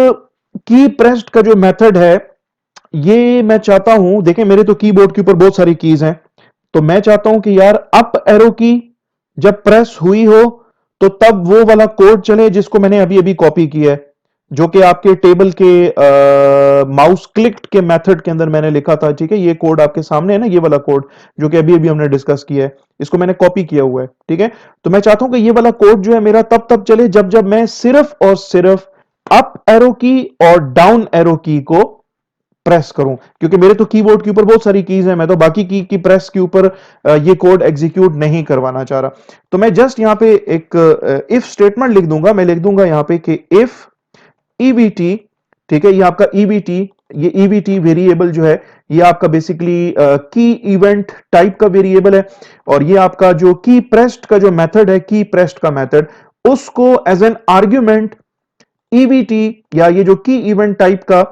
की प्रेस्ड का जो मेथड है ये मैं चाहता हूं, देखें मेरे तो कीबोर्ड के ऊपर बहुत सारी कीज हैं, तो मैं चाहता हूं कि यार अप एरो की जब प्रेस हुई हो तो तब वो वाला कोड चले जिसको मैंने अभी अभी कॉपी किया है, जो कि आपके टेबल के माउस क्लिक के मेथड के अंदर मैंने लिखा था। ठीक है, ये कोड आपके सामने है ना, ये वाला कोड जो कि अभी अभी हमने डिस्कस किया है, इसको मैंने कॉपी किया हुआ है। ठीक है, तो मैं चाहता हूं कि ये वाला कोड जो है मेरा तब तब चले जब मैं सिर्फ और सिर्फ अप एरो की और डाउन एरो की को प्रेस करूं, क्योंकि मेरे तो कीबोर्ड के ऊपर बहुत सारी कीज हैं, मैं तो बाकी की प्रेस के ऊपर ये कोड एग्जीक्यूट नहीं करवाना चाह रहा। तो मैं जस्ट यहां पे एक इफ स्टेटमेंट लिख दूंगा, मैं लिख दूंगा यहां पे कि इफ ईबीटी, ठीक है, ये आपका ईबीटी, ये ईबीटी वेरिएबल जो है ये आपका बेसिकली की इवेंट टाइप का वेरिएबल है, और ये आपका जो की प्रेस्ड का जो मेथड है, की प्रेस्ड का मेथड, उसको एज एन आर्ग्यूमेंट ईबीटी या ये जो की इवेंट टाइप का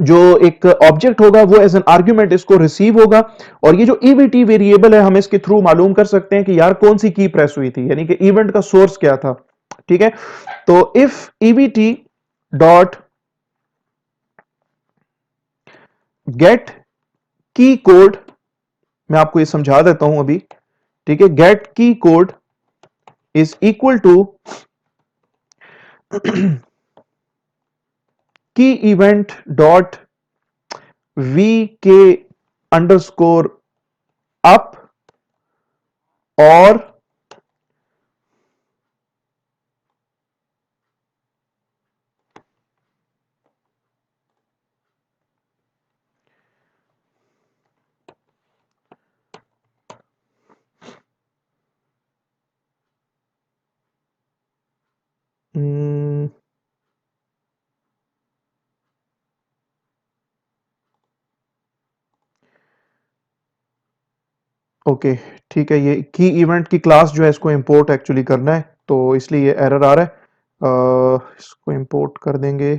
जो एक ऑब्जेक्ट होगा वो एज एन आर्ग्यूमेंट इसको रिसीव होगा। और ये जो ईबीटी वेरिएबल है हम इसके थ्रू मालूम कर सकते हैं कि यार कौन सी की प्रेस हुई थी, यानी कि इवेंट का सोर्स क्या था, ठीक है। तो इफ ईबीटी डॉट गेट की कोड, मैं आपको ये समझा देता हूं अभी, ठीक है, गेट की कोड इज इक्वल टू की इवेंट डॉट वी के अंडरस्कोर अप और ओके, ठीक है, ये की इवेंट की क्लास जो है इसको इंपोर्ट एक्चुअली करना है, तो इसलिए ये एरर आ रहा है। इसको इंपोर्ट कर देंगे,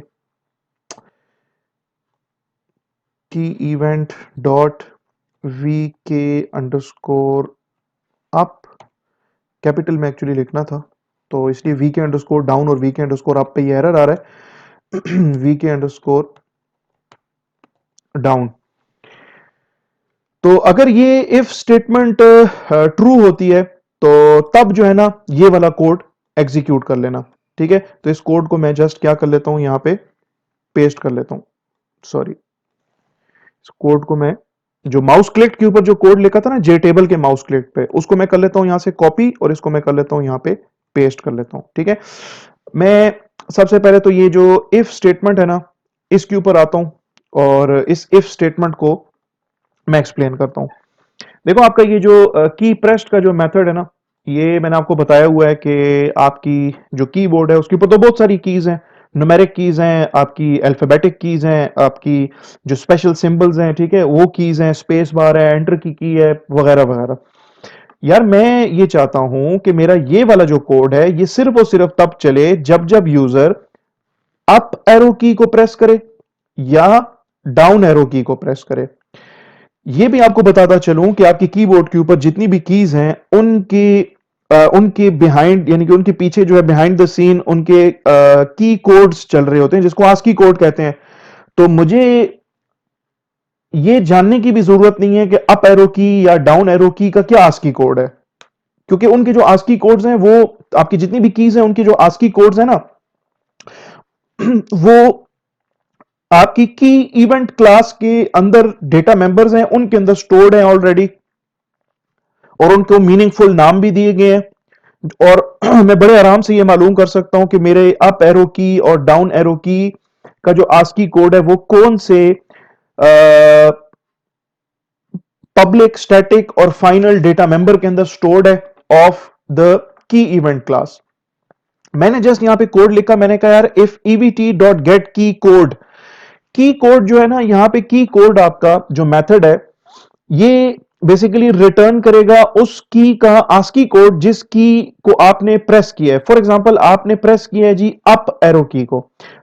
की इवेंट डॉट वी के अंडरस्कोर अप, कैपिटल में एक्चुअली लिखना था, तो इसलिए वी के अंडरस्कोर डाउन और वी के अंडरस्कोर अप पे ये एरर आ रहा है। वी के अंडरस्कोर डाउन। तो अगर ये इफ स्टेटमेंट ट्रू होती है तो तब जो है ना ये वाला कोड एग्जीक्यूट कर लेना, ठीक है। तो इस कोड को मैं जस्ट क्या कर लेता हूं, यहां पे पेस्ट कर लेता हूं, सॉरी, इस कोड को मैं जो माउस क्लिक के ऊपर जो कोड लिखा था ना जे टेबल के माउस क्लिक पे, उसको मैं कर लेता हूं यहां से कॉपी और इसको मैं कर लेता हूं यहां पे पेस्ट कर लेता हूं, ठीक है। मैं सबसे पहले तो ये जो इफ स्टेटमेंट है ना इसके ऊपर आता हूं और इस इफ स्टेटमेंट को मैं एक्सप्लेन करता हूं। देखो आपका ये जो की प्रेस्ड का जो मेथड है ना, ये मैंने आपको बताया हुआ है कि आपकी जो कीबोर्ड है उसके ऊपर तो बहुत सारी कीज हैं, न्यूमेरिक कीज हैं, आपकी अल्फाबेटिक कीज हैं, आपकी जो स्पेशल सिंबल्स हैं, ठीक है, वो कीज हैं, स्पेस बार है, एंटर की है, वगैरह वगैरह। यार मैं ये चाहता हूं कि मेरा ये वाला जो कोड है ये सिर्फ और सिर्फ तब चले जब जब यूजर अप एरो की को प्रेस करे या डाउन एरो की को प्रेस करे। ये भी आपको बताता चलूं कि आपके कीबोर्ड के ऊपर जितनी भी कीज हैं उनके बिहाइंड, यानी कि उनके पीछे जो है बिहाइंड द सीन उनके की कोड्स चल रहे होते हैं जिसको आस्की कोड कहते हैं। तो मुझे ये जानने की भी जरूरत नहीं है कि अप एरो की या डाउन एरो की का क्या आस्की कोड है, क्योंकि उनके जो आस्की कोड्स हैं वो आपकी जितनी भी कीज हैं उनकी जो आस्की कोड्स हैं ना वो आपकी की इवेंट क्लास के अंदर डेटा मेंबर्स हैं उनके अंदर स्टोर्ड हैं ऑलरेडी, और उनको मीनिंगफुल नाम भी दिए गए हैं। और मैं बड़े आराम से ये मालूम कर सकता हूं कि मेरे अप एरो की और डाउन एरो की का जो आस्की कोड है वो कौन से पब्लिक, स्टैटिक और फाइनल डेटा मेंबर के अंदर स्टोर्ड है of the key event class. मैंने जस्ट यहां पे कोड लिखा, मैंने कहा यार इफ ईबीटी डॉट गेट की कोड जो है ना, यहां पे की कोड आपका जो मेथड है ये बेसिकली रिटर्न करेगा उस की का आस्की कोड जिस की को आपने प्रेस किया है। फॉर एग्जांपल आपने प्रेस किया है जी अप एरो की को,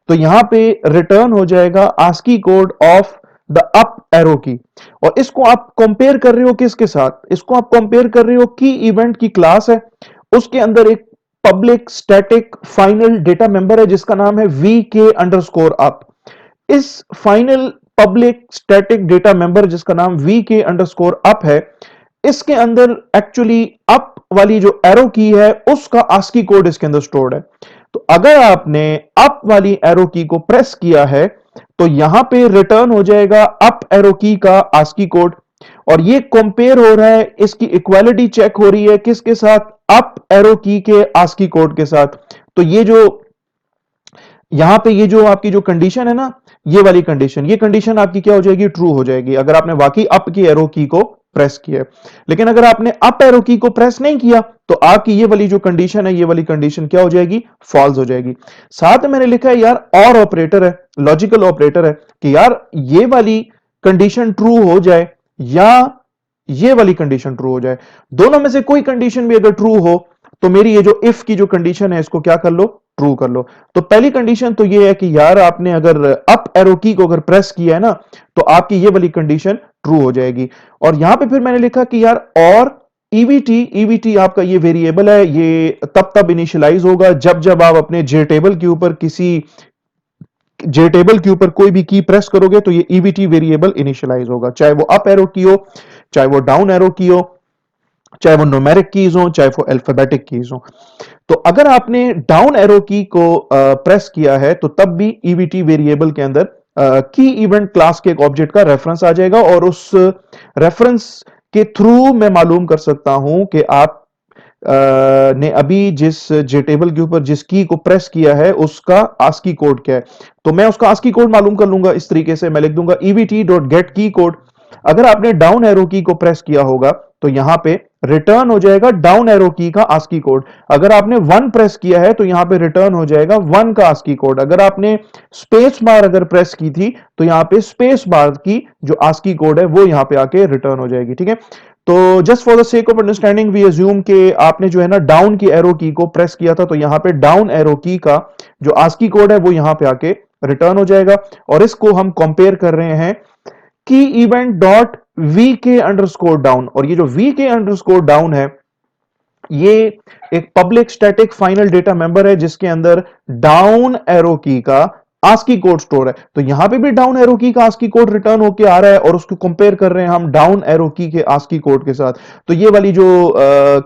तो यहां पे रिटर्न हो जाएगा ASCII code of the up arrow की। और इसको आप कंपेयर कर रहे हो किसके साथ, इसको आप कंपेयर कर रहे हो की इवेंट की क्लास है, उसके अंदर एक public static final data member है जिसका नाम है वी के अंडरस्कोर अप। इस final public static data member जिसका नाम वी के अंडरस्कोर अप है, इसके अंदर एक्चुअली अप वाली जो एरो की है उसका आस्की कोड इसके अंदर स्टोर्ड है। तो अगर आपने अप वाली एरो की को प्रेस किया है तो यहां पे रिटर्न हो जाएगा अप एरो की का आस्की कोड, और ये कंपेयर हो रहा है, इसकी इक्वालिटी चेक हो रही है किसके साथ, अप एरो की के आस्की कोड के साथ। तो ये जो यहां पे ये जो आपकी जो कंडीशन है ना, ये कंडीशन आपकी क्या हो जाएगी, ट्रू हो जाएगी अगर आपने वाकई अप की एरो की को प्रेस किया है। लेकिन अगर आपने अप एरो की को प्रेस नहीं किया तो आपकी ये वाली जो कंडीशन है, ये वाली कंडीशन क्या हो जाएगी, फॉल्स हो जाएगी। साथ में मैंने लिखा है यार और ऑपरेटर है, लॉजिकल ऑपरेटर है कि यार ये वाली कंडीशन ट्रू हो जाए या ये वाली कंडीशन ट्रू हो जाए, दोनों में से कोई कंडीशन भी अगर ट्रू हो तो मेरी ये जो इफ की जो कंडीशन है इसको क्या कर लो, ट्रू कर लो। तो पहली कंडीशन तो ये है कि यार आपने अगर अप एरो की को अगर प्रेस किया है ना तो आपकी ये वाली कंडीशन ट्रू हो जाएगी। और यहां पे फिर मैंने लिखा कि यार और ईवीटी आपका ये वेरिएबल है, ये तब तब इनिशियलाइज होगा जब जब आप अपने जे टेबल के ऊपर कोई भी की प्रेस करोगे तो ये ईवीटी वेरिएबल इनिशियलाइज होगा, चाहे वो अप एरो की हो, चाहे वो डाउन एरो की हो, चाहे वो न्यूमेरिक कीज हो, चाहे वो अल्फाबेटिक कीज हो। तो अगर आपने डाउन एरो की को प्रेस किया है तो तब भी ईवीटी वेरिएबल के अंदर की इवेंट क्लास के एक ऑब्जेक्ट का रेफरेंस आ जाएगा और उस रेफरेंस के थ्रू मैं मालूम कर सकता हूं कि आप ने अभी जिस जेटेबल के ऊपर जिस की को प्रेस किया है उसका आस्की कोड क्या है। तो मैं उसका आस्की कोड मालूम कर लूंगा, इस तरीके से मैं लिख दूंगा evt.getKeyCode। अगर आपने डाउन एरो की को प्रेस किया होगा तो यहां पे रिटर्न हो जाएगा डाउन एरो की का आस्की कोड। अगर आपने वन प्रेस किया है तो यहां पे रिटर्न हो जाएगा वन का आस्की कोड। अगर आपने स्पेस बार अगर प्रेस की थी तो यहां पे स्पेस बार की जो आस्की कोड है वो यहां पे आके रिटर्न हो जाएगी, ठीक है। तो just for the sake of understanding we assume के आपने जो है ना डाउन की एरो की को प्रेस किया था तो यहां पे डाउन एरो की का जो आस्की कोड है वो यहां पे आके रिटर्न हो जाएगा। और इसको हम कंपेयर कर रहे हैं की इवेंट डॉट वी के अंडरस्कोर डाउन। और ये जो वी के अंडरस्कोर डाउन है ये एक public static final data member है जिसके अंदर डाउन एरो की का आस्की कोड स्टोर है। तो यहां पे भी डाउन एरो की का आस्की कोड रिटर्न होके आ रहा है और उसको कंपेयर कर रहे हैं हम डाउन एरो की के आस्की कोड के साथ। तो ये वाली जो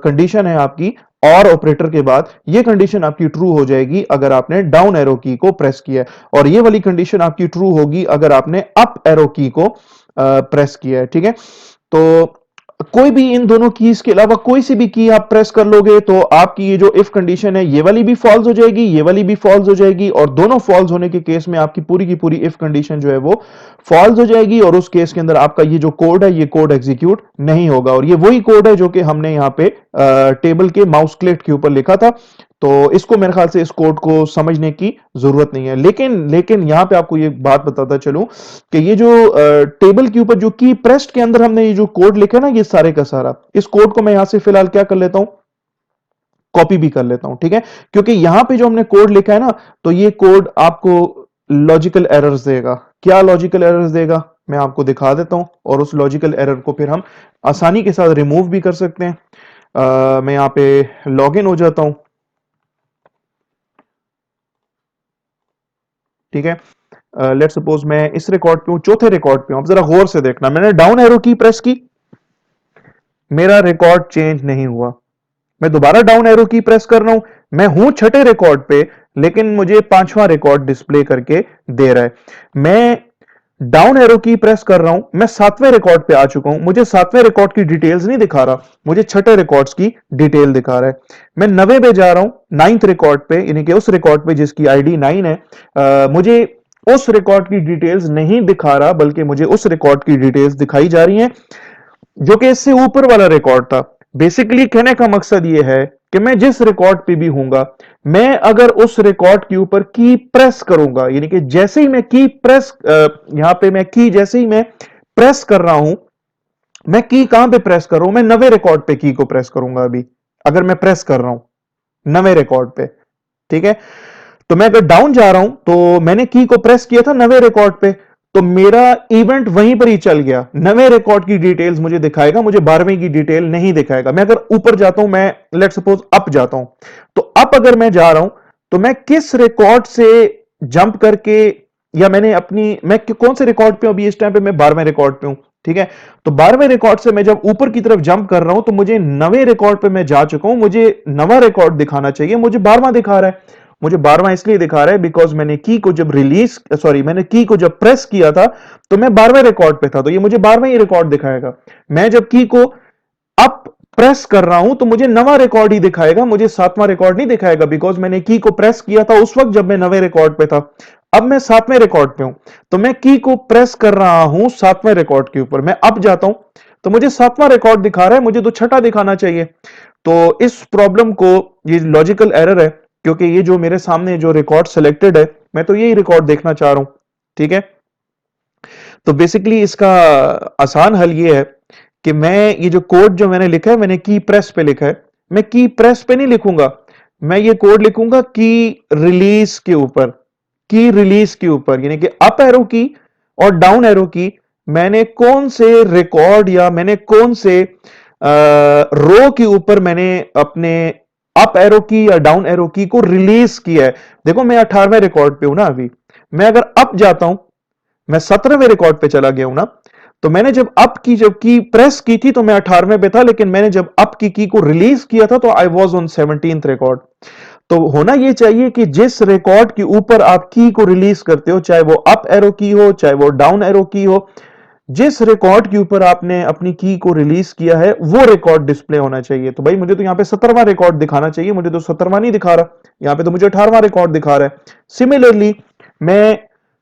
कंडीशन है आपकी और ऑपरेटर के बाद ये कंडीशन आपकी ट्रू हो जाएगी अगर आपने डाउन एरो की को प्रेस किया है और ये वाली कंडीशन आपकी ट्रू होगी अगर आपने अप एरो की को प्रेस किया है, ठीक है। तो कोई भी इन दोनों कीज के अलावा कोई सी भी की आप प्रेस कर लोगे तो आपकी ये जो इफ कंडीशन है ये वाली भी फॉल्स हो जाएगी, ये वाली भी फॉल्स हो जाएगी और दोनों फॉल्स होने के केस में आपकी पूरी की पूरी इफ कंडीशन जो है वो फॉल्स हो जाएगी और उस केस के अंदर आपका ये जो कोड है ये कोड एग्जीक्यूट नहीं होगा। और ये वही कोड है जो कि हमने यहाँ पे टेबल के माउस क्लिक के ऊपर लिखा था। तो इसको मेरे ख्याल से इस कोड को समझने की जरूरत नहीं है। लेकिन लेकिन यहां पे आपको ये बात बताता चलूं कि ये जो टेबल के ऊपर जो की प्रेस्ड के अंदर हमने ये जो कोड लिखा ना ये सारे का सारा, इस कोड को मैं यहां से फिलहाल क्या कर लेता हूं, कॉपी भी कर लेता हूं, ठीक है। क्योंकि यहां पे जो हमने कोड लिखा है ना तो ये कोड आपको लॉजिकल एरर्स देगा। क्या लॉजिकल एरर्स देगा मैं आपको दिखा देता हूं और उस लॉजिकल एरर को फिर हम आसानी के साथ रिमूव भी कर सकते हैं। मैं यहां पे लॉग इन हो जाता हूं, ठीक है। लेट्स सपोज मैं इस रिकॉर्ड पे हूं, चौथे रिकॉर्ड पे हूं। अब जरा गौर से देखना, मैंने डाउन एरो की प्रेस की, मेरा रिकॉर्ड चेंज नहीं हुआ। मैं दोबारा डाउन एरो की प्रेस कर रहा हूं, मैं हूं छठे रिकॉर्ड पे लेकिन मुझे पांचवा रिकॉर्ड डिस्प्ले करके दे रहा है। मैं डाउन एरो की प्रेस कर रहा हूं, मैं सातवें रिकॉर्ड पे आ चुका हूं, मुझे सातवें रिकॉर्ड की डिटेल्स नहीं दिखा रहा, मुझे छठे रिकॉर्ड्स की डिटेल दिखा रहा है। मैं नवे पे जा रहा हूं, नाइन्थ रिकॉर्ड पे, यानी कि उस रिकॉर्ड पे जिसकी आईडी 9 है। मुझे उस रिकॉर्ड की डिटेल्स नहीं दिखा रहा बल्कि मुझे उस रिकॉर्ड की डिटेल्स दिखाई जा रही हैं जो कि इससे ऊपर वाला रिकॉर्ड था। बेसिकली कहने का मकसद यह है कि मैं जिस रिकॉर्ड पे भी हूंगा, मैं अगर उस रिकॉर्ड के ऊपर की प्रेस करूंगा, यानी कि जैसे ही मैं की प्रेस यहां पे मैं की जैसे ही मैं प्रेस कर रहा हूं, मैं की कहां पे प्रेस कर रहा हूं, मैं नवे रिकॉर्ड पे की को प्रेस करूंगा। अभी अगर मैं प्रेस कर रहा हूं नवे रिकॉर्ड पे, ठीक है। तो मैं अगर डाउन जा रहा हूं तो मैंने की को प्रेस किया था नवे रिकॉर्ड पे, तो मेरा इवेंट वहीं पर ही चल गया। नवे रिकॉर्ड की डिटेल्स मुझे दिखाएगा, मुझे 12वें की डिटेल नहीं दिखाएगा। मैं अगर ऊपर जाता हूं, मैं लेट सपोज अप जाता हूं, तो अप अगर मैं जा रहा हूं तो मैं किस रिकॉर्ड से जंप करके, या मैंने अपनी मैं कौन से रिकॉर्ड पे अभी इस टाइम पे मैं 12वें रिकॉर्ड पे हूं, ठीक है। तो 12वें रिकॉर्ड से मैं जब ऊपर की तरफ जंप कर रहा हूं तो मुझे नवे रिकॉर्ड पे मैं जा चुका हूं, मुझे नवा रिकॉर्ड दिखाना चाहिए, मुझे 12वां दिखा रहा है। मुझे 12वां इसलिए दिखा रहा है बिकॉज मैंने की को जब मैंने की को जब प्रेस किया था तो मैं 12वें रिकॉर्ड पे था, तो ये मुझे 12वां ही रिकॉर्ड दिखाएगा। मैं जब की को अप प्रेस कर रहा हूं तो मुझे नवा रिकॉर्ड ही दिखाएगा, मुझे सातवां रिकॉर्ड नहीं दिखाएगा, बिकॉज मैंने की को प्रेस किया था उस वक्त जब मैं नवे रिकॉर्ड पे था। अब मैं सातवें रिकॉर्ड पे हूं, तो मैं की को प्रेस कर रहा हूं सातवें रिकॉर्ड के ऊपर। मैं अब जाता हूं तो मुझे सातवां रिकॉर्ड दिखा रहा है, मुझे तो छठा दिखाना चाहिए। तो इस प्रॉब्लम को, ये लॉजिकल एरर है, क्योंकि ये जो मेरे सामने जो रिकॉर्ड सिलेक्टेड है, मैं तो यही रिकॉर्ड देखना चाह रहा हूं। ठीक है, तो बेसिकली इसका आसान हल ये है कि मैं ये जो कोड जो मैंने लिखा है, मैंने की प्रेस पे लिखा है, मैं की प्रेस पे नहीं लिखूंगा, मैं ये कोड लिखूंगा की रिलीज के ऊपर। की रिलीज के ऊपर यानी कि अप एरो की और डाउन एरो की मैंने कौन से रिकॉर्ड या मैंने कौन से रो के ऊपर मैंने अपने अप एरो की या डाउन एरो की को रिलीज किया है। देखो मैं 18वें रिकॉर्ड पे हूं ना अभी, मैं अगर अप जाता हूं, मैं 17वें रिकॉर्ड पे चला गया हूं ना, तो मैंने जब की प्रेस की थी तो मैं 18वें पे था, लेकिन मैंने जब अप की को रिलीज किया था तो I was on 17th record. तो होना यह चाहिए कि जिस रिकॉर्ड के ऊपर आप की को रिलीज करते हो, चाहे वो अप एरो की हो चाहे वो डाउन एरो की हो, जिस रिकॉर्ड के ऊपर आपने अपनी की को रिलीज किया है वो रिकॉर्ड डिस्प्ले होना चाहिए। तो भाई मुझे तो यहां पे 17वां रिकॉर्ड दिखाना चाहिए, मुझे तो 17वां नहीं दिखा रहा, यहां पे तो मुझे 18वां रिकॉर्ड दिखा रहा है। सिमिलरली मैं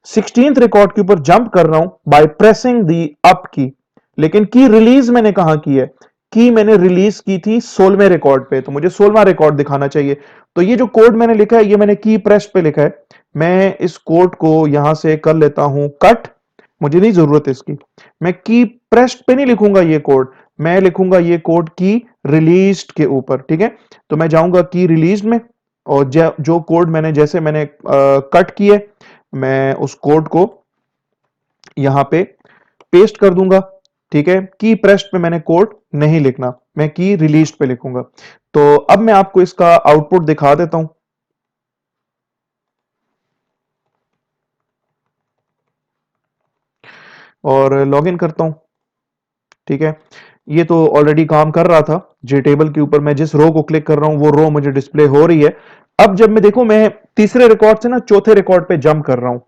16th रिकॉर्ड के ऊपर जंप कर रहा हूं बाय प्रेसिंग दी अप की, लेकिन की रिलीज मैंने कहां की है, की मैंने रिलीज की थी 16वें रिकॉर्ड पे, तो मुझे 16वां रिकॉर्ड दिखाना चाहिए। तो ये जो कोड मैंने लिखा है, ये मैंने की प्रेस पे लिखा है। मैं इस कोड को यहां से कर लेता हूं कट, मुझे नहीं जरूरत इसकी। मैं की प्रेस्ड पे नहीं लिखूंगा ये कोड, मैं लिखूंगा ये कोड की रिलीज्ड के ऊपर। ठीक है, तो मैं जाऊंगा की रिलीज्ड में, और जो कोड मैंने जैसे मैंने कट किए, मैं उस कोड को यहां पे पेस्ट कर दूंगा। ठीक है, की प्रेस्ड पे मैंने कोड नहीं लिखना, मैं की रिलीज्ड पे लिखूंगा। तो अब मैं आपको इसका आउटपुट दिखा देता हूं, और लॉग इन करता हूं। ठीक है, ये तो ऑलरेडी काम कर रहा था, जे टेबल के ऊपर मैं जिस रो को क्लिक कर रहा हूं वो रो मुझे डिस्प्ले हो रही है। अब जब मैं देखूं, मैं तीसरे रिकॉर्ड से ना चौथे रिकॉर्ड पे जंप कर रहा हूं,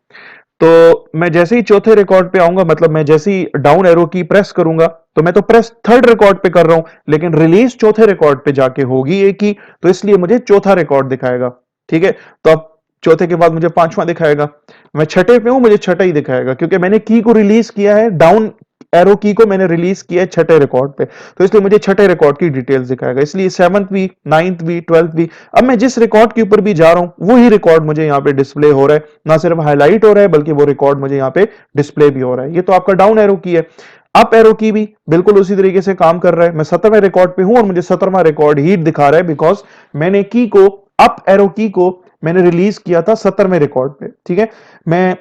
तो मैं जैसे ही चौथे रिकॉर्ड पे आऊंगा, मतलब मैं जैसे ही डाउन एरो की प्रेस करूंगा, तो मैं तो प्रेस थर्ड रिकॉर्ड पे कर रहा हूं, लेकिन रिलीज चौथे रिकॉर्ड पे जाके होगी एक ही, तो इसलिए मुझे चौथा रिकॉर्ड दिखाएगा। ठीक है, तो अब चौथे के बाद मुझे पांचवा दिखाएगा, मैं छठे पे हूं, मुझे छठा ही दिखाएगा, क्योंकि मैंने की को रिलीज किया है, डाउन एरो की को मैंने रिलीज किया है छठे रिकॉर्ड पे, तो इसलिए मुझे छठे रिकॉर्ड की डिटेल्स दिखाएगा, इसलिए 7th भी, 9th भी, 12th भी। अब मैं जिस रिकॉर्ड के ऊपर भी जा रहा हूं वही रिकॉर्ड मुझे यहाँ पे डिस्प्ले हो रहा है, ना सिर्फ हाईलाइट हो रहा है बल्कि वो रिकॉर्ड मुझे यहाँ पे डिस्प्ले भी हो रहा है। ये तो आपका डाउन एरो की है। अप एरो की भी बिल्कुल उसी तरीके से काम कर रहा है, मैं 17वें रिकॉर्ड पे हूं और मुझे 17वां रिकॉर्ड ही दिखा रहा है, बिकॉज मैंने की को, अप एरो की को मैंने रिलीज किया था 17वें रिकॉर्ड पे। ठीक है, मैं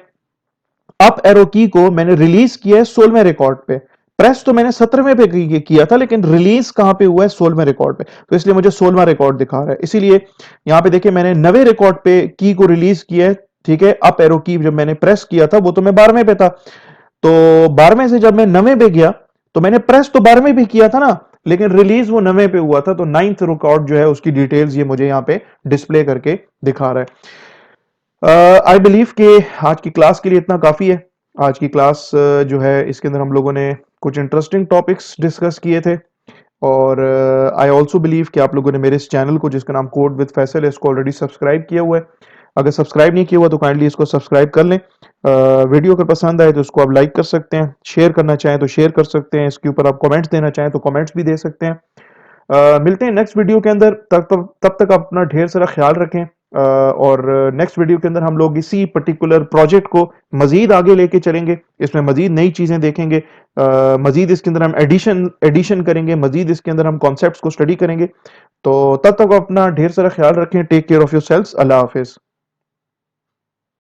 अप एरो की को मैंने रिलीज किया है 16वें रिकॉर्ड पे, प्रेस तो मैंने 17वें पे किया था, लेकिन रिलीज कहां पे हुआ है, 16वें रिकॉर्ड पे, तो इसलिए मुझे 16वां रिकॉर्ड दिखा रहा है। इसीलिए यहां पे देखिए मैंने नवे रिकॉर्ड पे की को रिलीज किया है। ठीक है, अप एरो की जब मैंने प्रेस किया था वो तो मैं 12वें पे था, तो 12वें से जब मैं 9वें पे गया, तो मैंने प्रेस तो 12वें पे किया था ना, लेकिन रिलीज वो 9वें पे हुआ था, तो 9th रिकॉर्ड जो है उसकी डिटेल्स ये मुझे यहाँ पे डिस्प्ले करके दिखा रहा है। आई बिलीव कि आज की क्लास के लिए इतना काफ़ी है। आज की क्लास जो है इसके अंदर हम लोगों ने कुछ इंटरेस्टिंग टॉपिक्स डिस्कस किए थे, और आई ऑल्सो बिलीव कि आप लोगों ने मेरे इस चैनल को, जिसका नाम कोड विद फैसल है, इसको ऑलरेडी सब्सक्राइब किया हुआ है। अगर सब्सक्राइब नहीं किया हुआ तो काइंडली इसको सब्सक्राइब कर लें। वीडियो अगर पसंद आए तो इसको आप लाइक कर सकते हैं, शेयर करना चाहें तो शेयर कर सकते हैं, इसके ऊपर आप कमेंट्स देना चाहें तो कमेंट्स भी दे सकते हैं। मिलते हैं नेक्स्ट वीडियो के अंदर, तब तक आप अपना ढेर सारा ख्याल रखें। और नेक्स्ट वीडियो के अंदर हम लोग इसी पर्टिकुलर प्रोजेक्ट को मजीद आगे लेके चलेंगे, इसमें मजीद नई चीज़ें देखेंगे, मजीद इसके अंदर हम एडिशन करेंगे, मजीद इसके अंदर हम कॉन्सेप्ट्स को स्टडी करेंगे। तो तब तक आप अपना ढेर सारा ख्याल रखें। Take care of yourselves. अल्लाह हाफिज़।